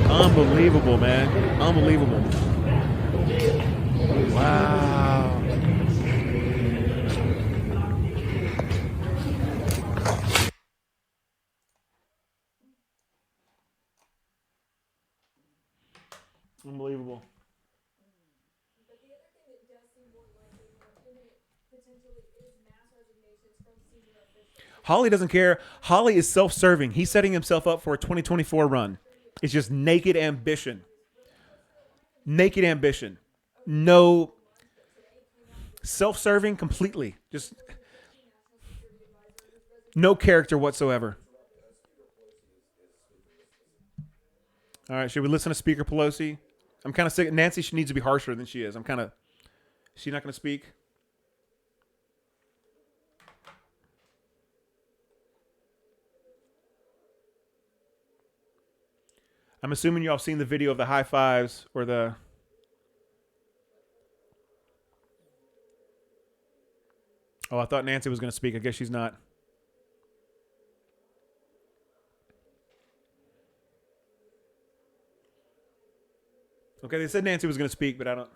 Unbelievable, man. Unbelievable. Wow. Unbelievable. But the other thing that does seem more likely, more imminent, potentially, is mass resignations from senior officials. Holly doesn't care. Holly is self-serving. He's setting himself up for a 2024 run. It's just naked ambition. Naked ambition. No self-serving completely. Just no character whatsoever. All right, should we listen to Speaker Pelosi? I'm kind of sick. Nancy, she needs to be harsher than she is. She's not going to speak. I'm assuming y'all have seen the video of the high fives or the... Oh, I thought Nancy was going to speak. I guess she's not. Okay, they said Nancy was going to speak, but I don't...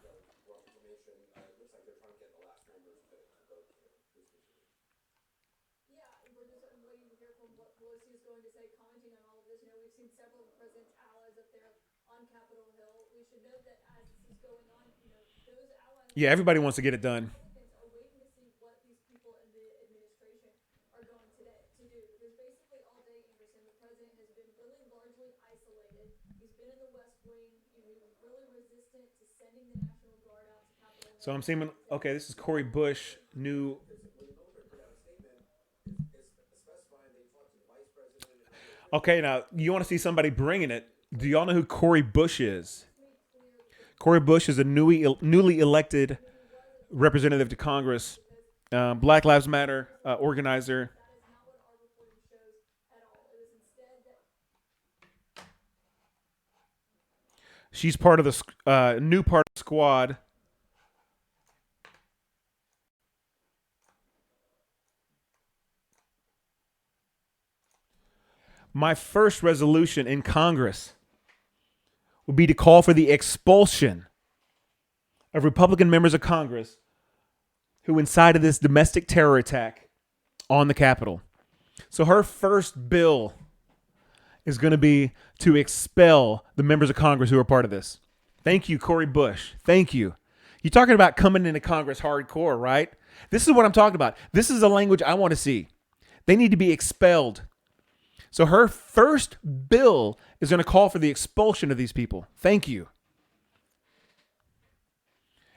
Yeah, and we're just waiting to hear from what Pelosi is going to say, commenting on all of this. You know, we've seen several of the president's allies up there on Capitol Hill. We should note that as this is going on, you know, those allies. Yeah, everybody wants to get it done. Republicans are waiting to see what these people in the administration are going today to do, because basically all day, Anderson, the president has been really largely isolated. He's been in the West Wing. You know, he was really resistant to sending the National Guard out to Capitol Hill. So I'm seeing... Okay, this is Cori Bush, new... Okay, now, you want to see somebody bringing it. Do y'all know who Cori Bush is? Cori Bush is a newly elected representative to Congress, Black Lives Matter organizer. That is not what our reporting shows at all. It was instead that She's part of the new part of the squad. My first resolution in Congress would be to call for the expulsion of Republican members of Congress who incited this domestic terror attack on the Capitol. So her first bill is going to be to expel the members of Congress who are part of this. Thank you, Cori Bush. Thank you. You're talking about coming into Congress hardcore, right? This is what I'm talking about. This is the language I want to see. They need to be expelled. So her first bill is going to call for the expulsion of these people. Thank you.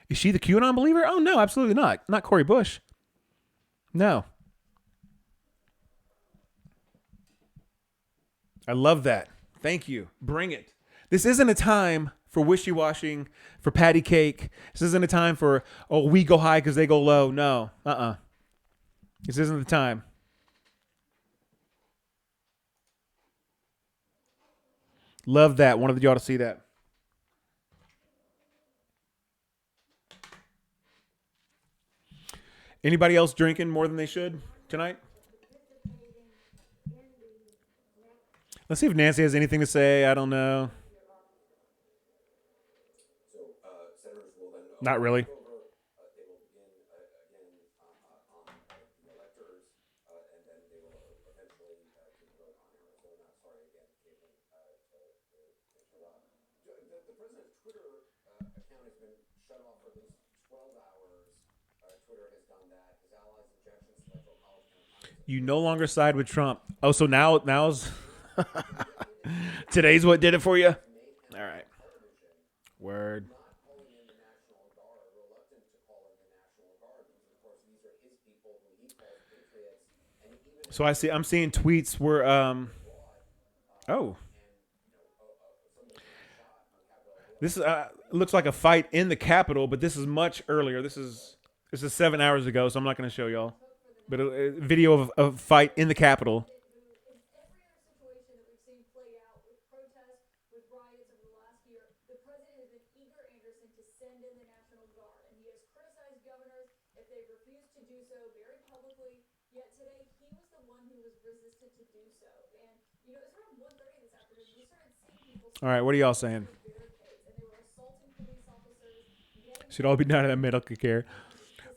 Is she the QAnon believer? Oh, no, absolutely not. Not Cori Bush. No. I love that. Thank you. Bring it. This isn't a time for wishy-washing, for patty cake. This isn't a time for, oh, we go high because they go low. No. This isn't the time. Love that. Wanted y'all to see that. Anybody else drinking more than they should tonight? Let's see if Nancy has anything to say. I don't know. So senators will then Not really. they will begin again on the electors, and then they will eventually take a vote on Arizona. Sorry again, Caitlin, to interrupt. The president's Twitter account has been shut off for at least 12 hours. Twitter has done that. His allies' objections to electoral college campaigns. You no longer side with Trump. Oh, so now's today's what did it for you? All right. Word. Not calling in the National Guard, reluctant to call in the National Guard, because of course these are his people who he calls patriots, and even So I'm seeing tweets where this is looks like a fight in the Capitol, but this is much earlier. This is 7 hours ago, so I'm not going to show y'all. But a video of a fight in the Capitol. in every other situation that we've seen play out with protests, with riots over the last year, the president has been eager, Anderson, to send in the National Guard, and he has criticized governors if they refuse to do so very publicly. Yet today, he was the one who was resistant to do so. And you know, it's around 1:30 this afternoon. We started seeing people. All right, what are y'all saying? Barricades, and they were assaulting police officers. Should all be done in that medical care.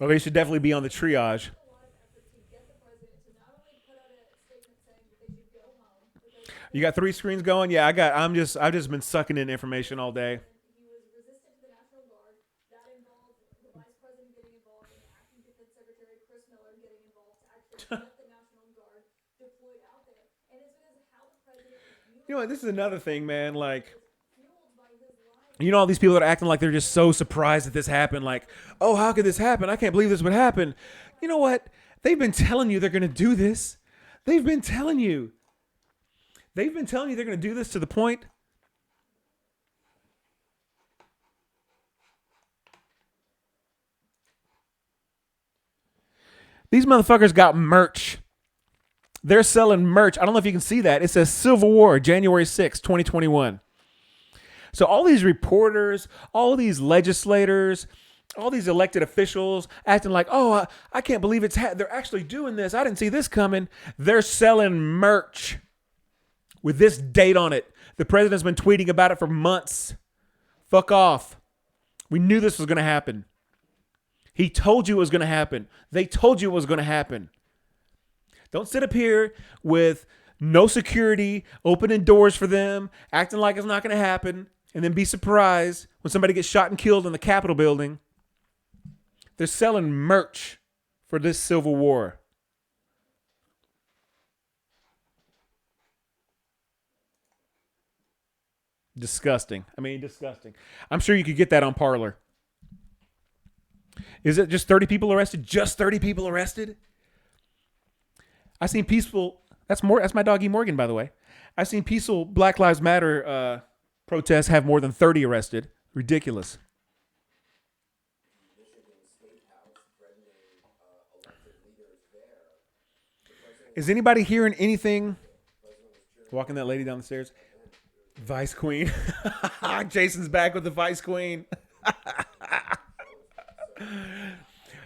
Well, they should definitely be on the triage. A lot of effort to get the president to not only put out a statement saying that they should go home, because You got 3 screens going? Yeah, I've just been sucking in information all day. he was resistant to the National Guard. That involved the vice president getting involved and acting defense secretary Chris Miller getting involved to actually get the National Guard deployed out there. And it's because of how the president is You know what? This is another thing, man. Like, fueled by his lies. you know, all these people that are acting like they're just so surprised that this happened. Like, oh, how could this happen? I can't believe this would happen. You know what? They've been telling you they're going to do this. They've been telling you. They've been telling you they're going to do this to the point These motherfuckers got merch. They're selling merch. I don't know if you can see that. It says Civil War, January 6, 2021. So all these reporters, all these legislators, all these elected officials acting like, oh, I can't believe they're actually doing this. I didn't see this coming. They're selling merch with this date on it. The president's been tweeting about it for months. Fuck off. We knew this was going to happen. He told you it was going to happen. They told you it was going to happen. Don't sit up here with no security, opening doors for them, acting like it's not going to happen, and then be surprised when somebody gets shot and killed in the Capitol building. They're selling merch for this Civil War. Disgusting. I mean, disgusting. I'm sure you could get that on Parler. Is it just 30 people arrested? Just 30 people arrested? I seen peaceful. That's my doggy Morgan, by the way. I've seen peaceful Black Lives Matter protests have more than 30 arrested. Ridiculous. Is anybody hearing anything? Walking that lady down the stairs. Vice Queen. Jason's back with the Vice Queen.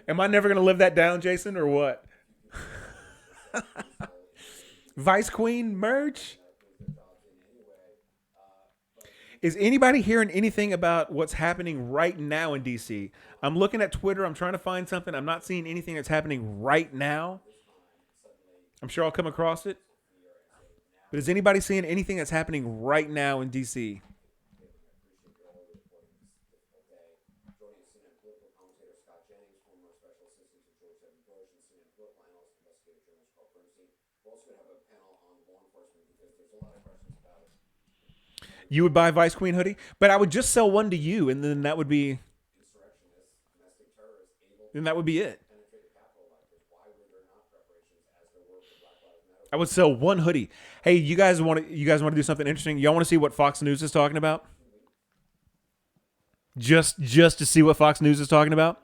Am I never going to live that down, Jason, or what? Vice Queen merch? Is anybody hearing anything about what's happening right now in D.C.? I'm looking at Twitter. I'm trying to find something. I'm not seeing anything that's happening right now. I'm sure I'll come across it. But is anybody seeing anything that's happening right now in D.C.? You would buy Vice Queen hoodie, but I would just sell one to you, and then that would be, it. I would sell one hoodie. Hey, you guys want to do something interesting? Y'all want to see what Fox News is talking about? Just to see what Fox News is talking about?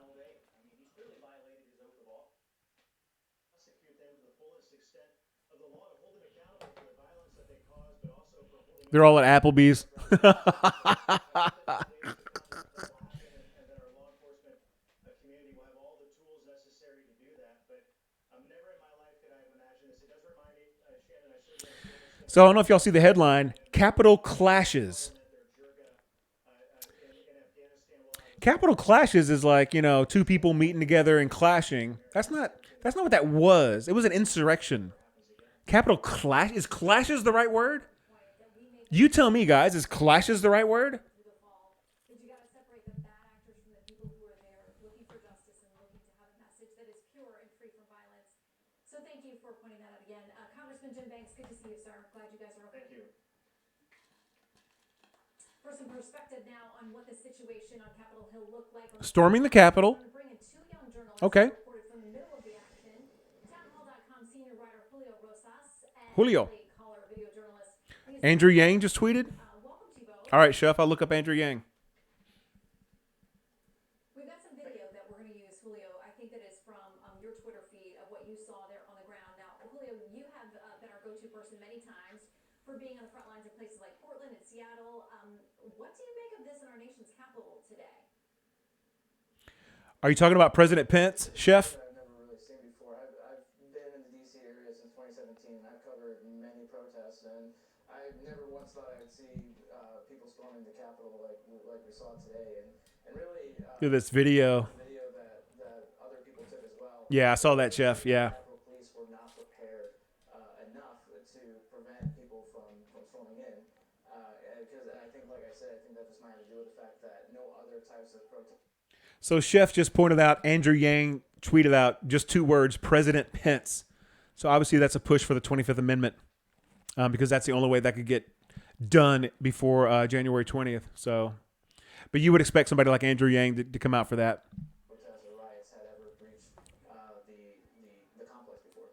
They're all at Applebee's. So I don't know if y'all see the headline, Capitol clashes. Capitol clashes is like, two people meeting together and clashing. That's not what that was. It was an insurrection. Capitol clash, is clashes the right word? You tell me, guys, is clashes the right word? But you got to separate the bad actors from the people who are there looking for justice and looking to have a message that is pure and free from violence. So thank you for pointing that out again. Congressman Jim Banks, good to see you, sir. Glad you guys are okay. Thank you. For some perspective now on what the situation on Capitol Hill looked like. Storming the Capitol. Bring in two young journalists Okay. who reported from the middle of the action. Townhall.com senior writer Julio Rosas and Julio. caller video journalist. Andrew Yang just tweeted. Welcome to you both. All right, Chef, I'll look up Andrew Yang. We've got some video that we're going to use, Julio. I think that is from your Twitter feed of what you saw there on the ground. Now, Julio, you have been our go-to person many times for being on the front lines of places like Portland and Seattle. What do you make of this in our nation's capital today? Are you talking about President Pence, Chef? I've never really seen before. I've been in the D.C. area since 2017. I've covered many protests, and I never once thought I'd see people storming the Capitol like we saw today. And really, Look at this video. video that other people took as well. Yeah, I saw that, Chef. Yeah. Capitol Police were not prepared enough to prevent people from storming in. Because I think, like I said, I think that just might have to do with the fact that no other types of protests. So Chef just pointed out, Andrew Yang tweeted out just two words, President Pence. So obviously that's a push for the 25th Amendment because that's the only way that could get done before January 20th. So, but you would expect somebody like Andrew Yang to come out for that. Protests or riots had ever breached the complex before.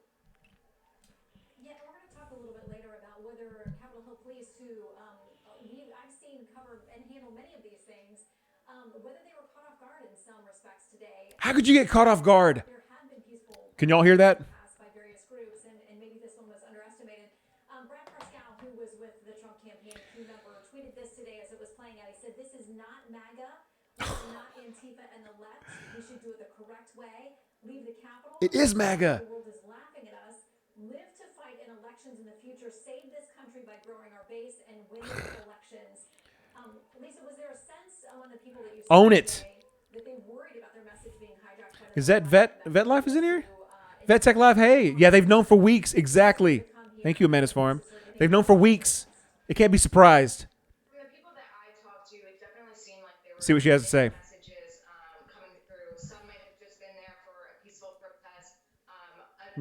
Yeah, and we're going to talk a little bit later about whether Capitol Hill Police, who I've seen cover and handle many of these things, whether they were caught off guard in some respects today. How could you get caught off guard? There have been peaceful Can y'all hear that? By various groups, and maybe this one was underestimated. Brad Parscale, who was with the Trump campaign, a key member, tweeted this today as it was playing out. He said, "This is not MAGA. This is not Antifa and the left. We should do it the correct way. Leave the Capitol. It is MAGA. The world is laughing at us. Live to fight in elections in the future. Save this country by growing our base and winning elections." Lisa, was there a sense among the people that you spoke Own it. today that they worried about their message being hijacked by the Is that Vet Life is in here? Vet Tech Live. Hey, yeah, they've known for weeks. Exactly. Thank you, Menace Farm. They've known for weeks. It can't be surprised. From the people that I talked to, it definitely seemed like they were See what she has to say. messages coming through. Some might have just been there for a peaceful protest.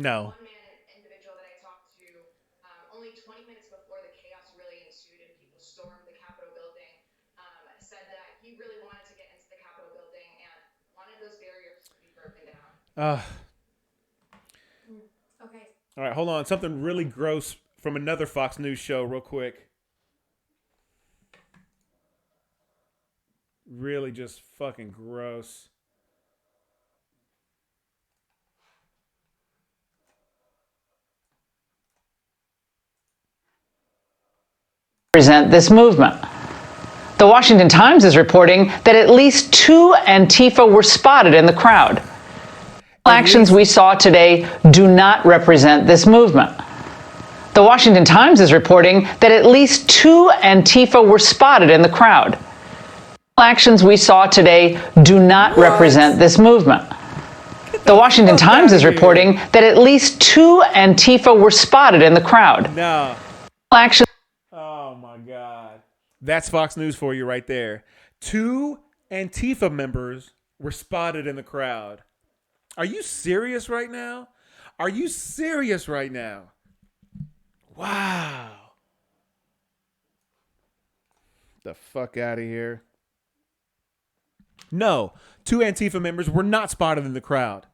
No. One man individual that I talked to, only 20 minutes before the chaos really ensued and people stormed the Capitol building, said that he really wanted to get into the Capitol building and wanted those barriers to be broken down. Okay. All right, hold on. Something really gross from another Fox News show, real quick. Really just fucking gross. Represent this movement. The Washington Times is reporting that at least 2 Antifa were spotted in the crowd. Actions we saw today do not represent this movement. The Washington Times is reporting that at least 2 Antifa were spotted in the crowd. Actions we saw today do not represent this movement. The Washington Times is reporting that at least 2 Antifa were spotted in the crowd. No. Action. Oh my God. That's Fox News for you right there. 2 Antifa members were spotted in the crowd. Are you serious right now? Are you serious right now? Wow. The fuck out of here. No, 2 Antifa members were not spotted in the crowd.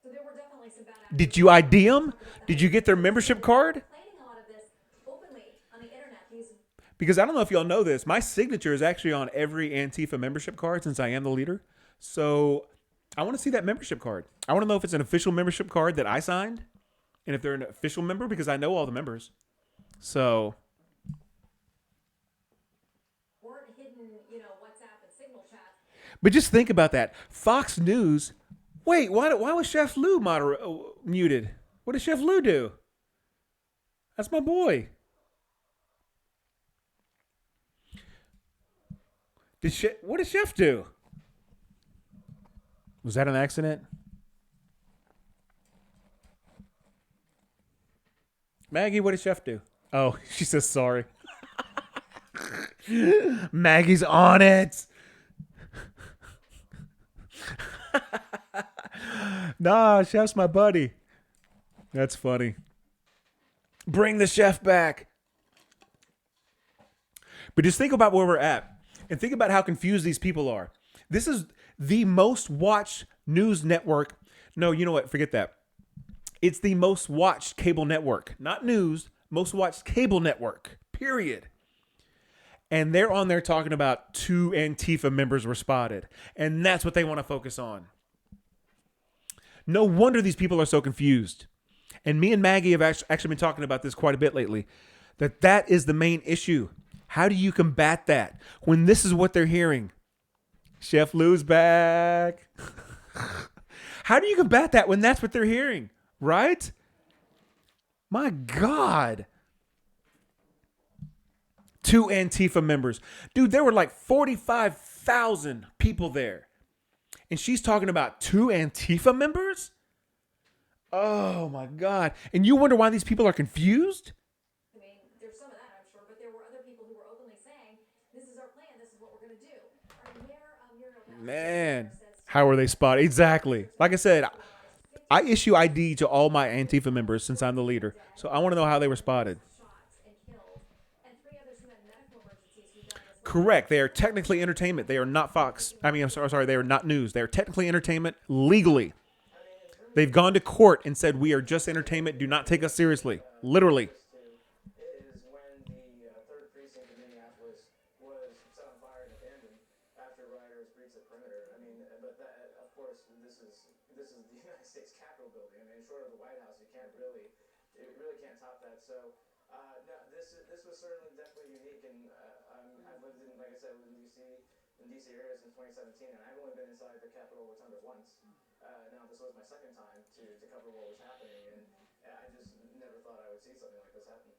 So there were definitely some bad Did you ID them? Did you get their membership card? complaining a lot of this openly on the internet. Because I don't know if y'all know this, my signature is actually on every Antifa membership card since I am the leader. So I want to see that membership card. I want to know if it's an official membership card that I signed and if they're an official member because I know all the members. So Weren't hidden, WhatsApp and Signal chat. but just think about that. Fox News. Wait, why was Chef Lou muted? What did Chef Lou do? That's my boy. What did Chef do? Was that an accident? Maggie, what did Chef do? Oh, she says sorry. Maggie's on it. Nah, Chef's my buddy. That's funny. Bring the Chef back. But just think about where we're at and think about how confused these people are. This is the most watched news network. No, you know what? Forget that. It's the most watched cable network, not news, most watched cable network, period. And they're on there talking about 2 Antifa members were spotted. And that's what they want to focus on. No wonder these people are so confused. And me and Maggie have actually been talking about this quite a bit lately, that is the main issue. How do you combat that when this is what they're hearing? Chef Lou's back. How do you combat that when that's what they're hearing? Right? My God. 2 Antifa members. Dude, there were like 45,000 people there. And she's talking about 2 Antifa members? Oh my God. And you wonder why these people are confused? I mean, there's some of that, I'm sure, but there were other people who were openly saying, this is our plan, this is what we're going to do. Man, how are they spotted? Exactly. Like I said, I issue ID to all my Antifa members since I'm the leader. So I want to know how they were spotted. Correct. They are technically entertainment. They are not Fox. I'm sorry. They are not news. They are technically entertainment legally. They've gone to court and said, we are just entertainment. Do not take us seriously. Literally. Is when the 3rd precinct in Minneapolis was set on fire and abandoned after rioters breached the perimeter. I mean, but that, of course, this this is the United States Capitol building. I mean, short of the White House, you really can't top that. So, no, this was certainly definitely unique, and I've lived in, like I said, in DC area since 2017, and I've only been inside the Capitol Rotunda once. Now this was my second time to cover what was happening, and I just never thought I would see something like this happen.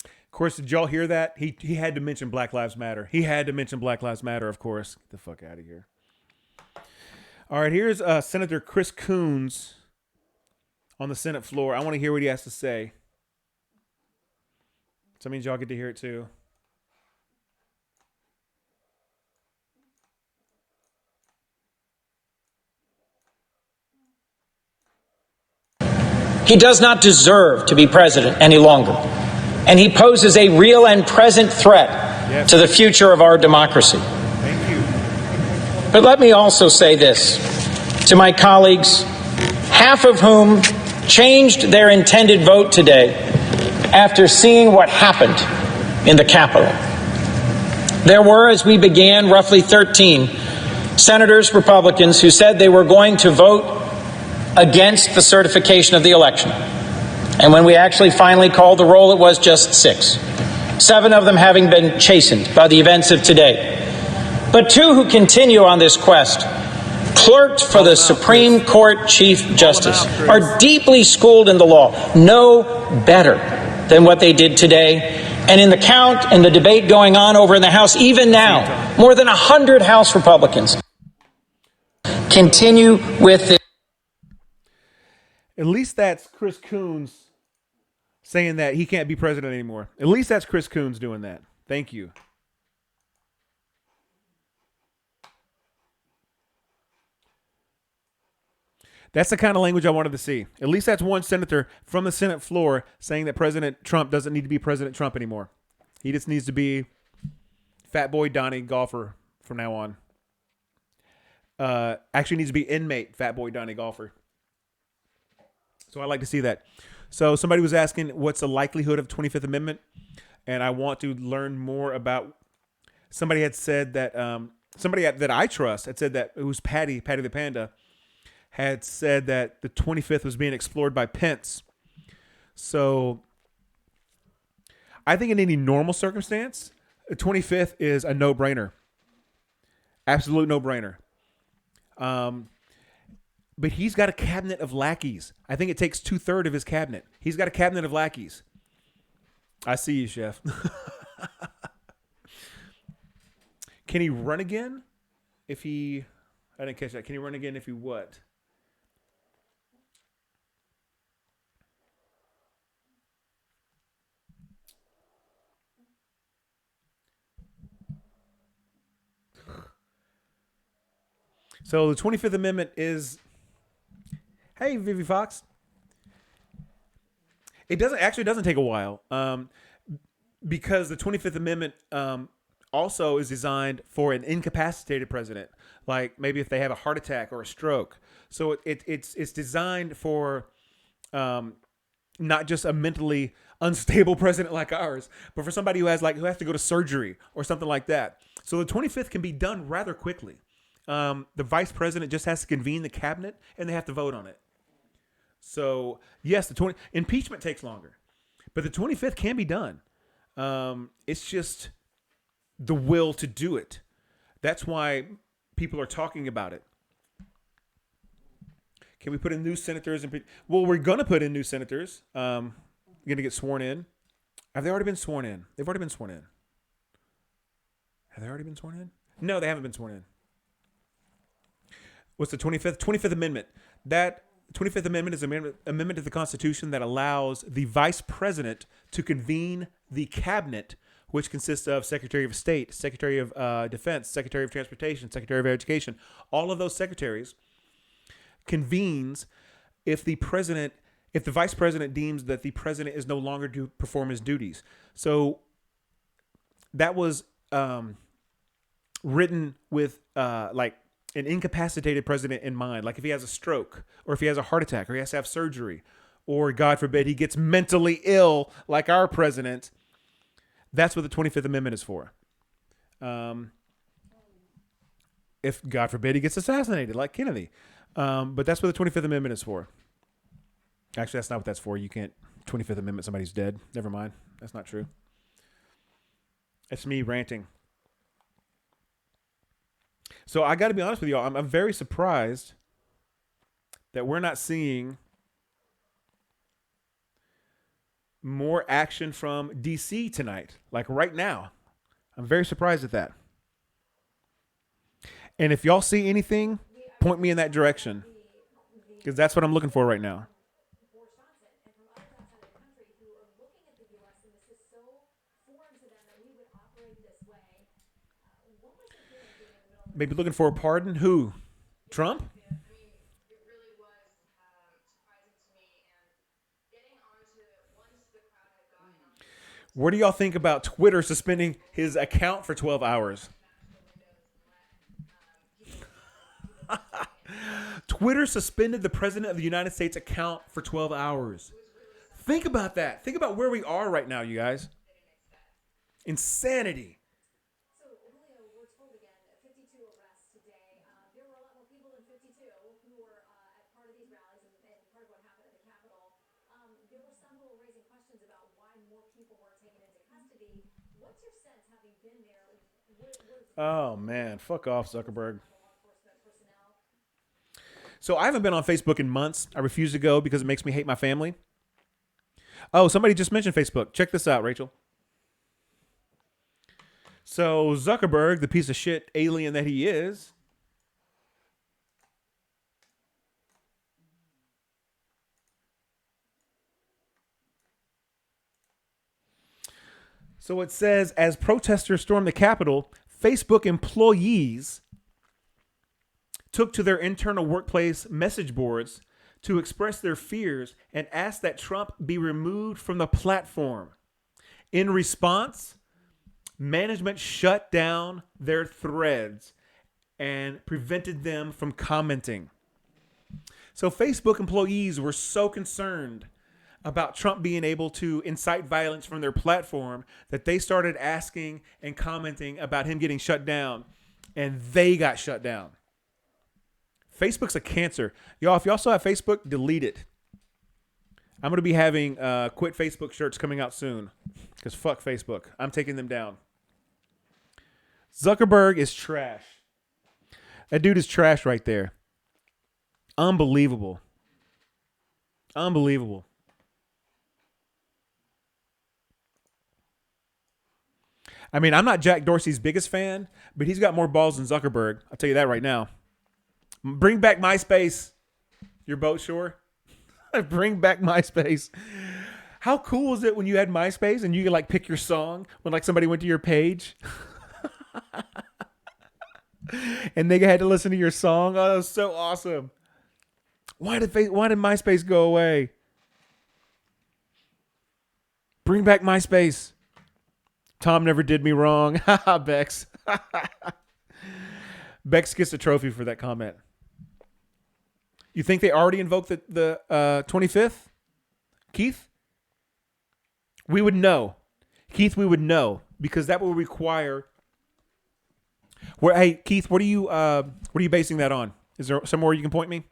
Of course, did y'all hear that? He had to mention Black Lives Matter. He had to mention Black Lives Matter, of course. Get the fuck out of here. All right, here's Senator Chris Coons on the Senate floor. I want to hear what he has to say. So that means y'all get to hear it too. He does not deserve to be president any longer. And he poses a real and present threat to the future of our democracy. Thank you. But let me also say this to my colleagues, half of whom changed their intended vote today after seeing what happened in the Capitol. There were, as we began, roughly 13 senators, Republicans, who said they were going to vote against the certification of the election. And when we actually finally called the roll, it was just 6. 7 of them having been chastened by the events of today. But 2 who continue on this quest, clerked for the Supreme Court Chief Justice, are deeply schooled in the law, know better than what they did today. And in the count and the debate going on over in the House, even now, more than 100 House Republicans continue with this. At least that's Chris Coons saying that he can't be president anymore. At least that's Chris Coons doing that. Thank you. That's the kind of language I wanted to see. At least that's one senator from the Senate floor saying that President Trump doesn't need to be President Trump anymore. He just needs to be Fat Boy Donnie Golfer from now on. Actually needs to be inmate Fat Boy Donnie Golfer. So I like to see that. So somebody was asking what's the likelihood of 25th Amendment, and I want to learn more about. Somebody had said that somebody that I trust had said that it was Patty the Panda, had said that the 25th was being explored by Pence. So I think in any normal circumstance, the 25th is a no-brainer. Absolute no-brainer. But he's got a cabinet of lackeys. I think it takes 2/3 of his cabinet. He's got a cabinet of lackeys. I see you, Chef. Can he run again? I didn't catch that. Can he run again if he what? So the 25th Amendment is... Hey, Vivi Fox. It doesn't take a while because the 25th Amendment also is designed for an incapacitated president, like maybe if they have a heart attack or a stroke. So it's designed for not just a mentally unstable president like ours, but for somebody who has to go to surgery or something like that. So the 25th can be done rather quickly. The vice president just has to convene the cabinet and they have to vote on it. So yes, impeachment takes longer, but the 25th can be done. It's just the will to do it. That's why people are talking about it. Can we put in new senators? Well, we're going to put in new senators. Going to get sworn in. Have they already been sworn in? They've already been sworn in. Have they already been sworn in? No, they haven't been sworn in. What's the 25th? 25th Amendment. That 25th Amendment is an amendment to the Constitution that allows the vice president to convene the cabinet, which consists of Secretary of State, Secretary of Defense, Secretary of Transportation, Secretary of Education. All of those secretaries convenes if the vice president deems that the president is no longer to perform his duties. So that was written with an incapacitated president in mind. Like if he has a stroke or if he has a heart attack or he has to have surgery or God forbid he gets mentally ill like our president, that's what the 25th Amendment is for. If God forbid he gets assassinated like Kennedy. But that's what the 25th Amendment is for. Actually, that's not what that's for. You can't 25th Amendment somebody's dead. Never mind. That's not true. That's me ranting. So I got to be honest with y'all. I'm very surprised that we're not seeing more action from DC tonight, like right now. I'm very surprised at that. And if y'all see anything, point me in that direction, because that's what I'm looking for right now. Maybe looking for a pardon? Who? Trump? What do y'all think about Twitter suspending his account for 12 hours? Twitter suspended the president of the United States account for 12 hours. Think about that. Think about where we are right now, you guys. Insanity. So, Julio, we're told again, 52 arrests today. There were a lot more people than 52 who were at part of these rallies and part of what happened at the Capitol. There were some who were raising questions about why more people were taken into custody. What's your sense, having been there? Oh, man. Fuck off, Zuckerberg. So I haven't been on Facebook in months. I refuse to go because it makes me hate my family. Oh, somebody just mentioned Facebook. Check this out, Rachel. So Zuckerberg, the piece of shit alien that he is, so it says, as protesters stormed the Capitol, Facebook employees took to their internal workplace message boards to express their fears and ask that Trump be removed from the platform. In response, management shut down their threads and prevented them from commenting. So Facebook employees were so concerned about Trump being able to incite violence from their platform that they started asking and commenting about him getting shut down, and they got shut down. Facebook's a cancer. Y'all, if y'all still have Facebook, delete it. I'm going to be having quit Facebook shirts coming out soon because fuck Facebook. I'm taking them down. Zuckerberg is trash. That dude is trash right there. Unbelievable. Unbelievable. I mean, I'm not Jack Dorsey's biggest fan, but he's got more balls than Zuckerberg. I'll tell you that right now. Bring back MySpace. Your boat shore. Bring back MySpace. How cool was it when you had MySpace and you could like pick your song when like somebody went to your page? And they had to listen to your song. Oh, that was so awesome. Why did MySpace go away? Bring back MySpace. Tom never did me wrong. Haha, Bex. Bex gets a trophy for that comment. You think they already invoked the 25th? Keith? We would know. Keith, we would know because that would require. Hey, Keith, what are you basing that on? Is there somewhere you can point me?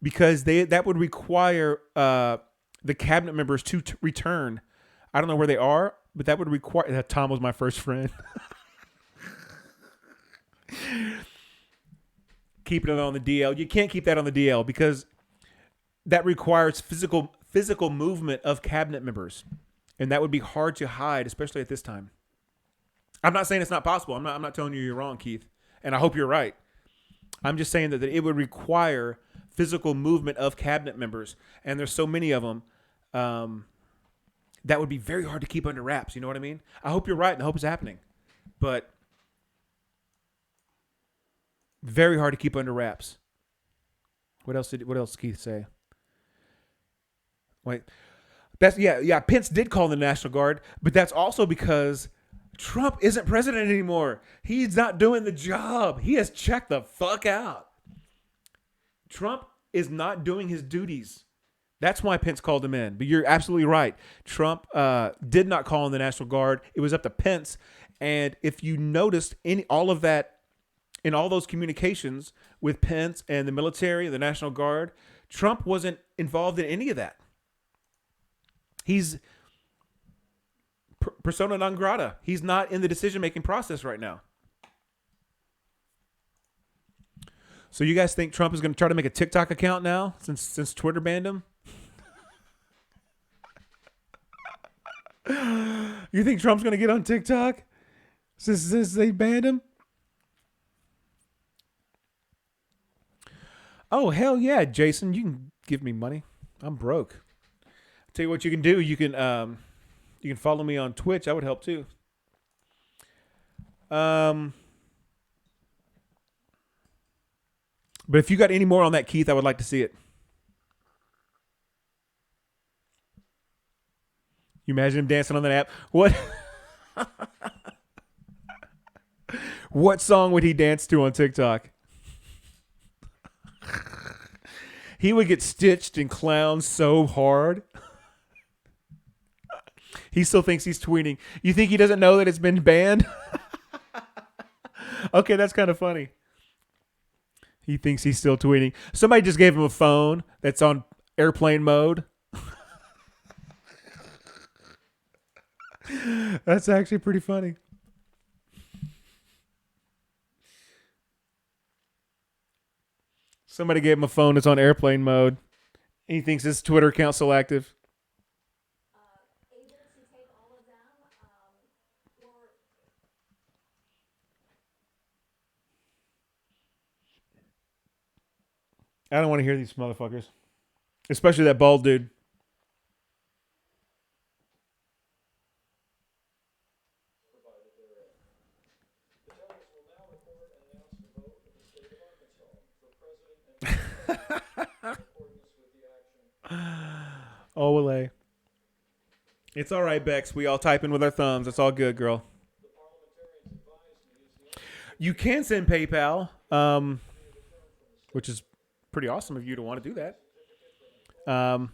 Because that would require the cabinet members to return. I don't know where they are, but that would require. Tom was my first friend. Keeping it on the DL. You can't keep that on the DL because that requires physical movement of cabinet members. And that would be hard to hide, especially at this time. I'm not saying it's not possible. I'm not telling you you're wrong, Keith. And I hope you're right. I'm just saying that it would require physical movement of cabinet members. And there's so many of them that would be very hard to keep under wraps. You know what I mean? I hope you're right and I hope it's happening. But very hard to keep under wraps. What else did Keith say? Wait. Pence did call the National Guard, but that's also because Trump isn't president anymore. He's not doing the job. He has checked the fuck out. Trump is not doing his duties. That's why Pence called him in. But you're absolutely right. Trump did not call in the National Guard. It was up to Pence. And if you noticed all of that in all those communications with Pence and the military, the National Guard, Trump wasn't involved in any of that. He's persona non grata. He's not in the decision-making process right now. So you guys think Trump is going to try to make a TikTok account now since Twitter banned him? You think Trump's going to get on TikTok since they banned him? Oh, hell yeah, Jason. You can give me money. I'm broke. I'll tell you what you can do. You can follow me on Twitch. That would help too. But if you got any more on that, Keith, I would like to see it. You imagine him dancing on that app? What? What song would he dance to on TikTok? He would get stitched and clowned so hard. He still thinks he's tweeting. You think he doesn't know that it's been banned? Okay, that's kind of funny. He thinks he's still tweeting. Somebody just gave him a phone that's on airplane mode. That's actually pretty funny. Somebody gave him a phone that's on airplane mode. He thinks his Twitter account's still active. Able to take all of them, or I don't want to hear these motherfuckers. Especially that bald dude. Oh, Olay. It's all right, Bex. We all type in with our thumbs. It's all good, girl. You can send PayPal, which is pretty awesome of you to want to do that. I'll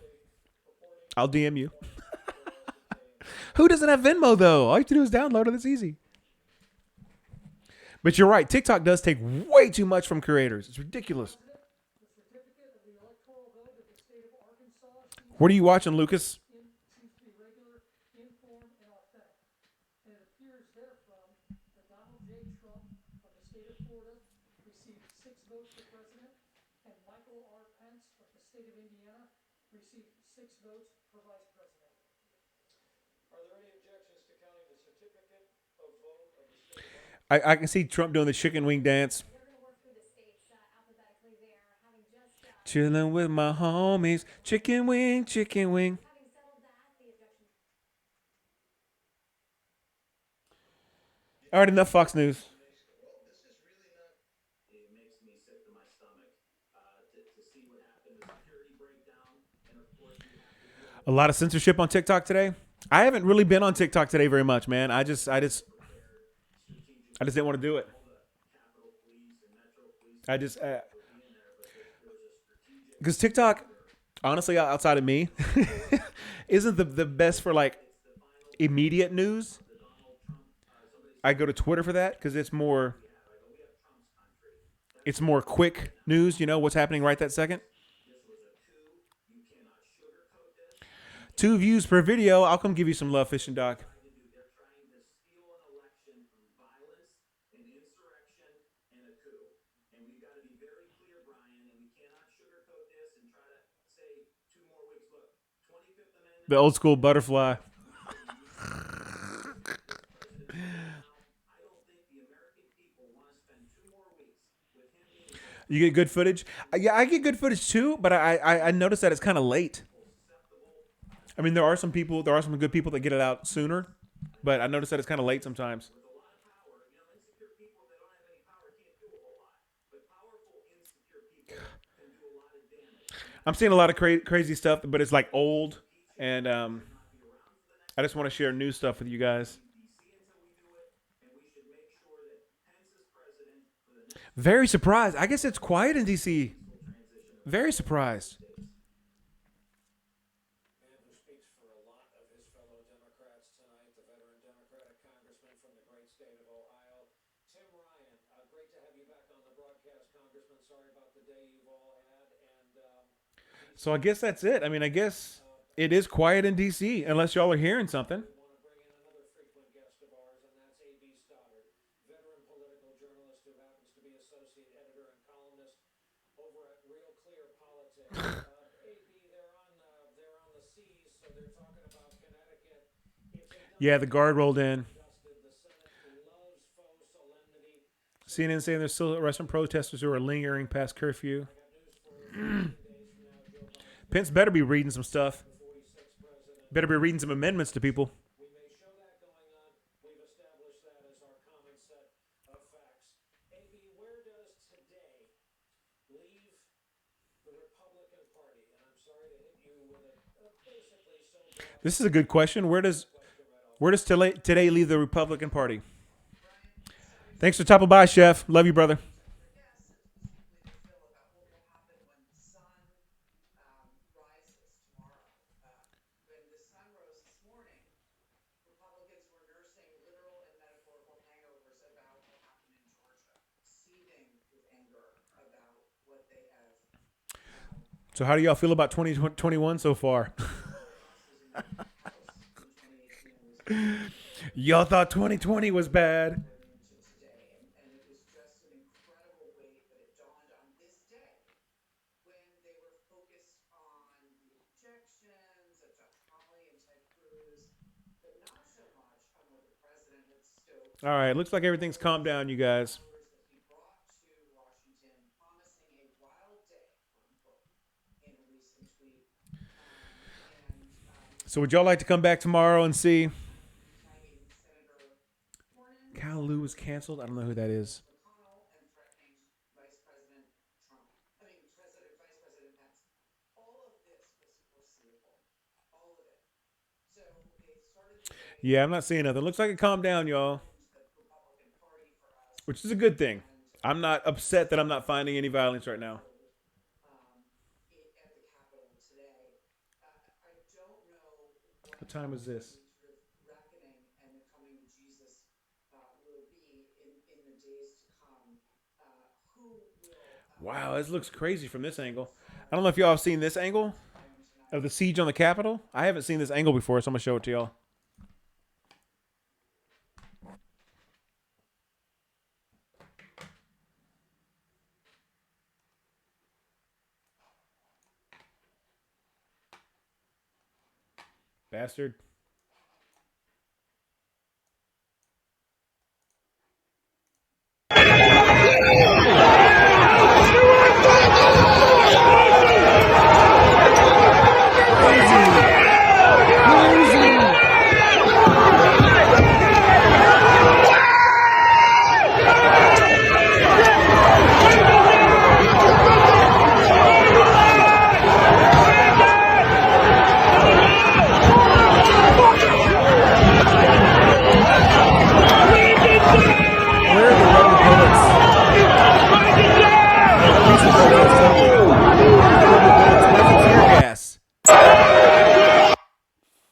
DM you. Who doesn't have Venmo, though? All you have to do is download it. It's easy. But you're right. TikTok does take way too much from creators. It's ridiculous. What are you watching, Lucas? I can see Trump doing the chicken wing dance. Chilling with my homies. Chicken wing, chicken wing. All right, enough Fox News. It makes me sick to my stomach to see what happened, the security breakdown, and of course we have to deal with A lot of censorship on TikTok today. I haven't really been on TikTok today very much, man. I just didn't want to do it. I just because TikTok, honestly, outside of me, isn't the best for like immediate news. I go to Twitter for that because it's more quick news. You know what's happening right that second. 2 views per video. I'll come give you some love, Fishing Doc. they're trying to steal an election from violence, an insurrection, and a coup. And we've got to be very clear, Brian, and we cannot sugarcoat this and try to say 2 more weeks. Look, 25th Amendment. The old school butterfly. You get good footage? Yeah, I get good footage too, but I noticed that it's kind of late. I mean, there are some good people that get it out sooner, but I noticed that it's kind of late sometimes. I'm seeing a lot of crazy stuff, but it's like old, and I just want to share new stuff with you guys. Very surprised. I guess it's quiet in DC. Very surprised. Democratic congressman from the great state of Ohio, Tim Ryan. Great to have you back So I guess that's it. I mean, I guess it is quiet in D.C. unless y'all are hearing something. We want to bring in another frequent guest of ours, and that's A.B. Stoddard, veteran political journalist who happens to be associate editor and columnist over at Real Clear Politics. A.B., they're on the seas, so they're talking about Connecticut. Yeah, the guard rolled in. The Senate loves faux solemnity. CNN saying there's still arresting protesters who are lingering past curfew. Pence better be reading some stuff. Better be reading some amendments to people. We may show that going on. We've established that as our common set of facts. A.B., where does today leave the Republican Party? And I'm sorry to hit you with a basically so broad This is a good question. Where does today leave the Republican Party? Thanks for stopping by, Chef. Love you, brother. So how do y'all feel about 2021 so far? Y'all thought 2020 was bad. All right, looks like everything's calmed down, you guys. So would y'all like to come back tomorrow and see? Callaloo was canceled? I don't know who that is. Yeah, I'm not seeing nothing. Looks like it calmed down, y'all. Which is a good thing. I'm not upset that I'm not finding any violence right now. What time is this? Wow, this looks crazy from this angle. I don't know if y'all have seen this angle of the siege on the Capitol. I haven't seen this angle before, so I'm going to show it to y'all. Bastard.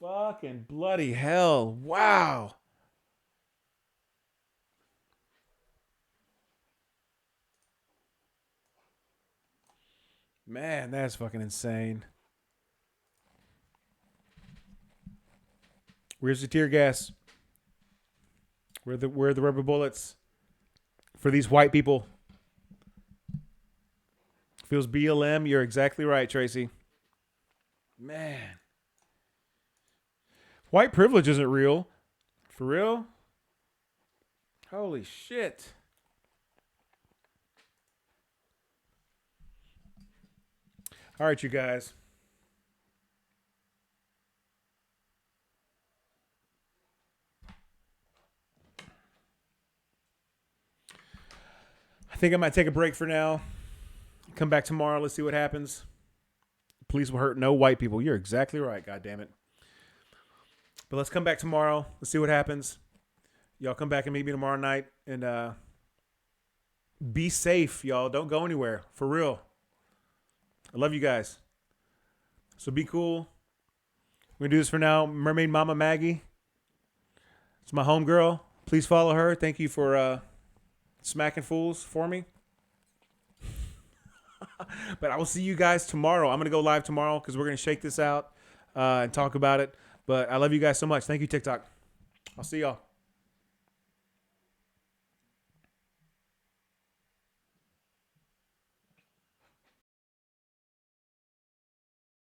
Fucking bloody hell. Wow. Man, that's fucking insane. Where's the tear gas? Where are the rubber bullets for these white people? Feels BLM. You're exactly right, Tracy. Man. White privilege isn't real. For real? Holy shit. All right, you guys. I think I might take a break for now. Come back tomorrow. Let's see what happens. Police will hurt no white people. You're exactly right. God damn it. But let's come back tomorrow. Let's see what happens. Y'all come back and meet me tomorrow night. And be safe, y'all. Don't go anywhere. For real. I love you guys. So be cool. We're going to do this for now. Mermaid Mama Maggie. It's my homegirl. Please follow her. Thank you for smacking fools for me. But I will see you guys tomorrow. I'm going to go live tomorrow because we're going to shake this out and talk about it. But I love you guys so much. Thank you, TikTok. I'll see y'all.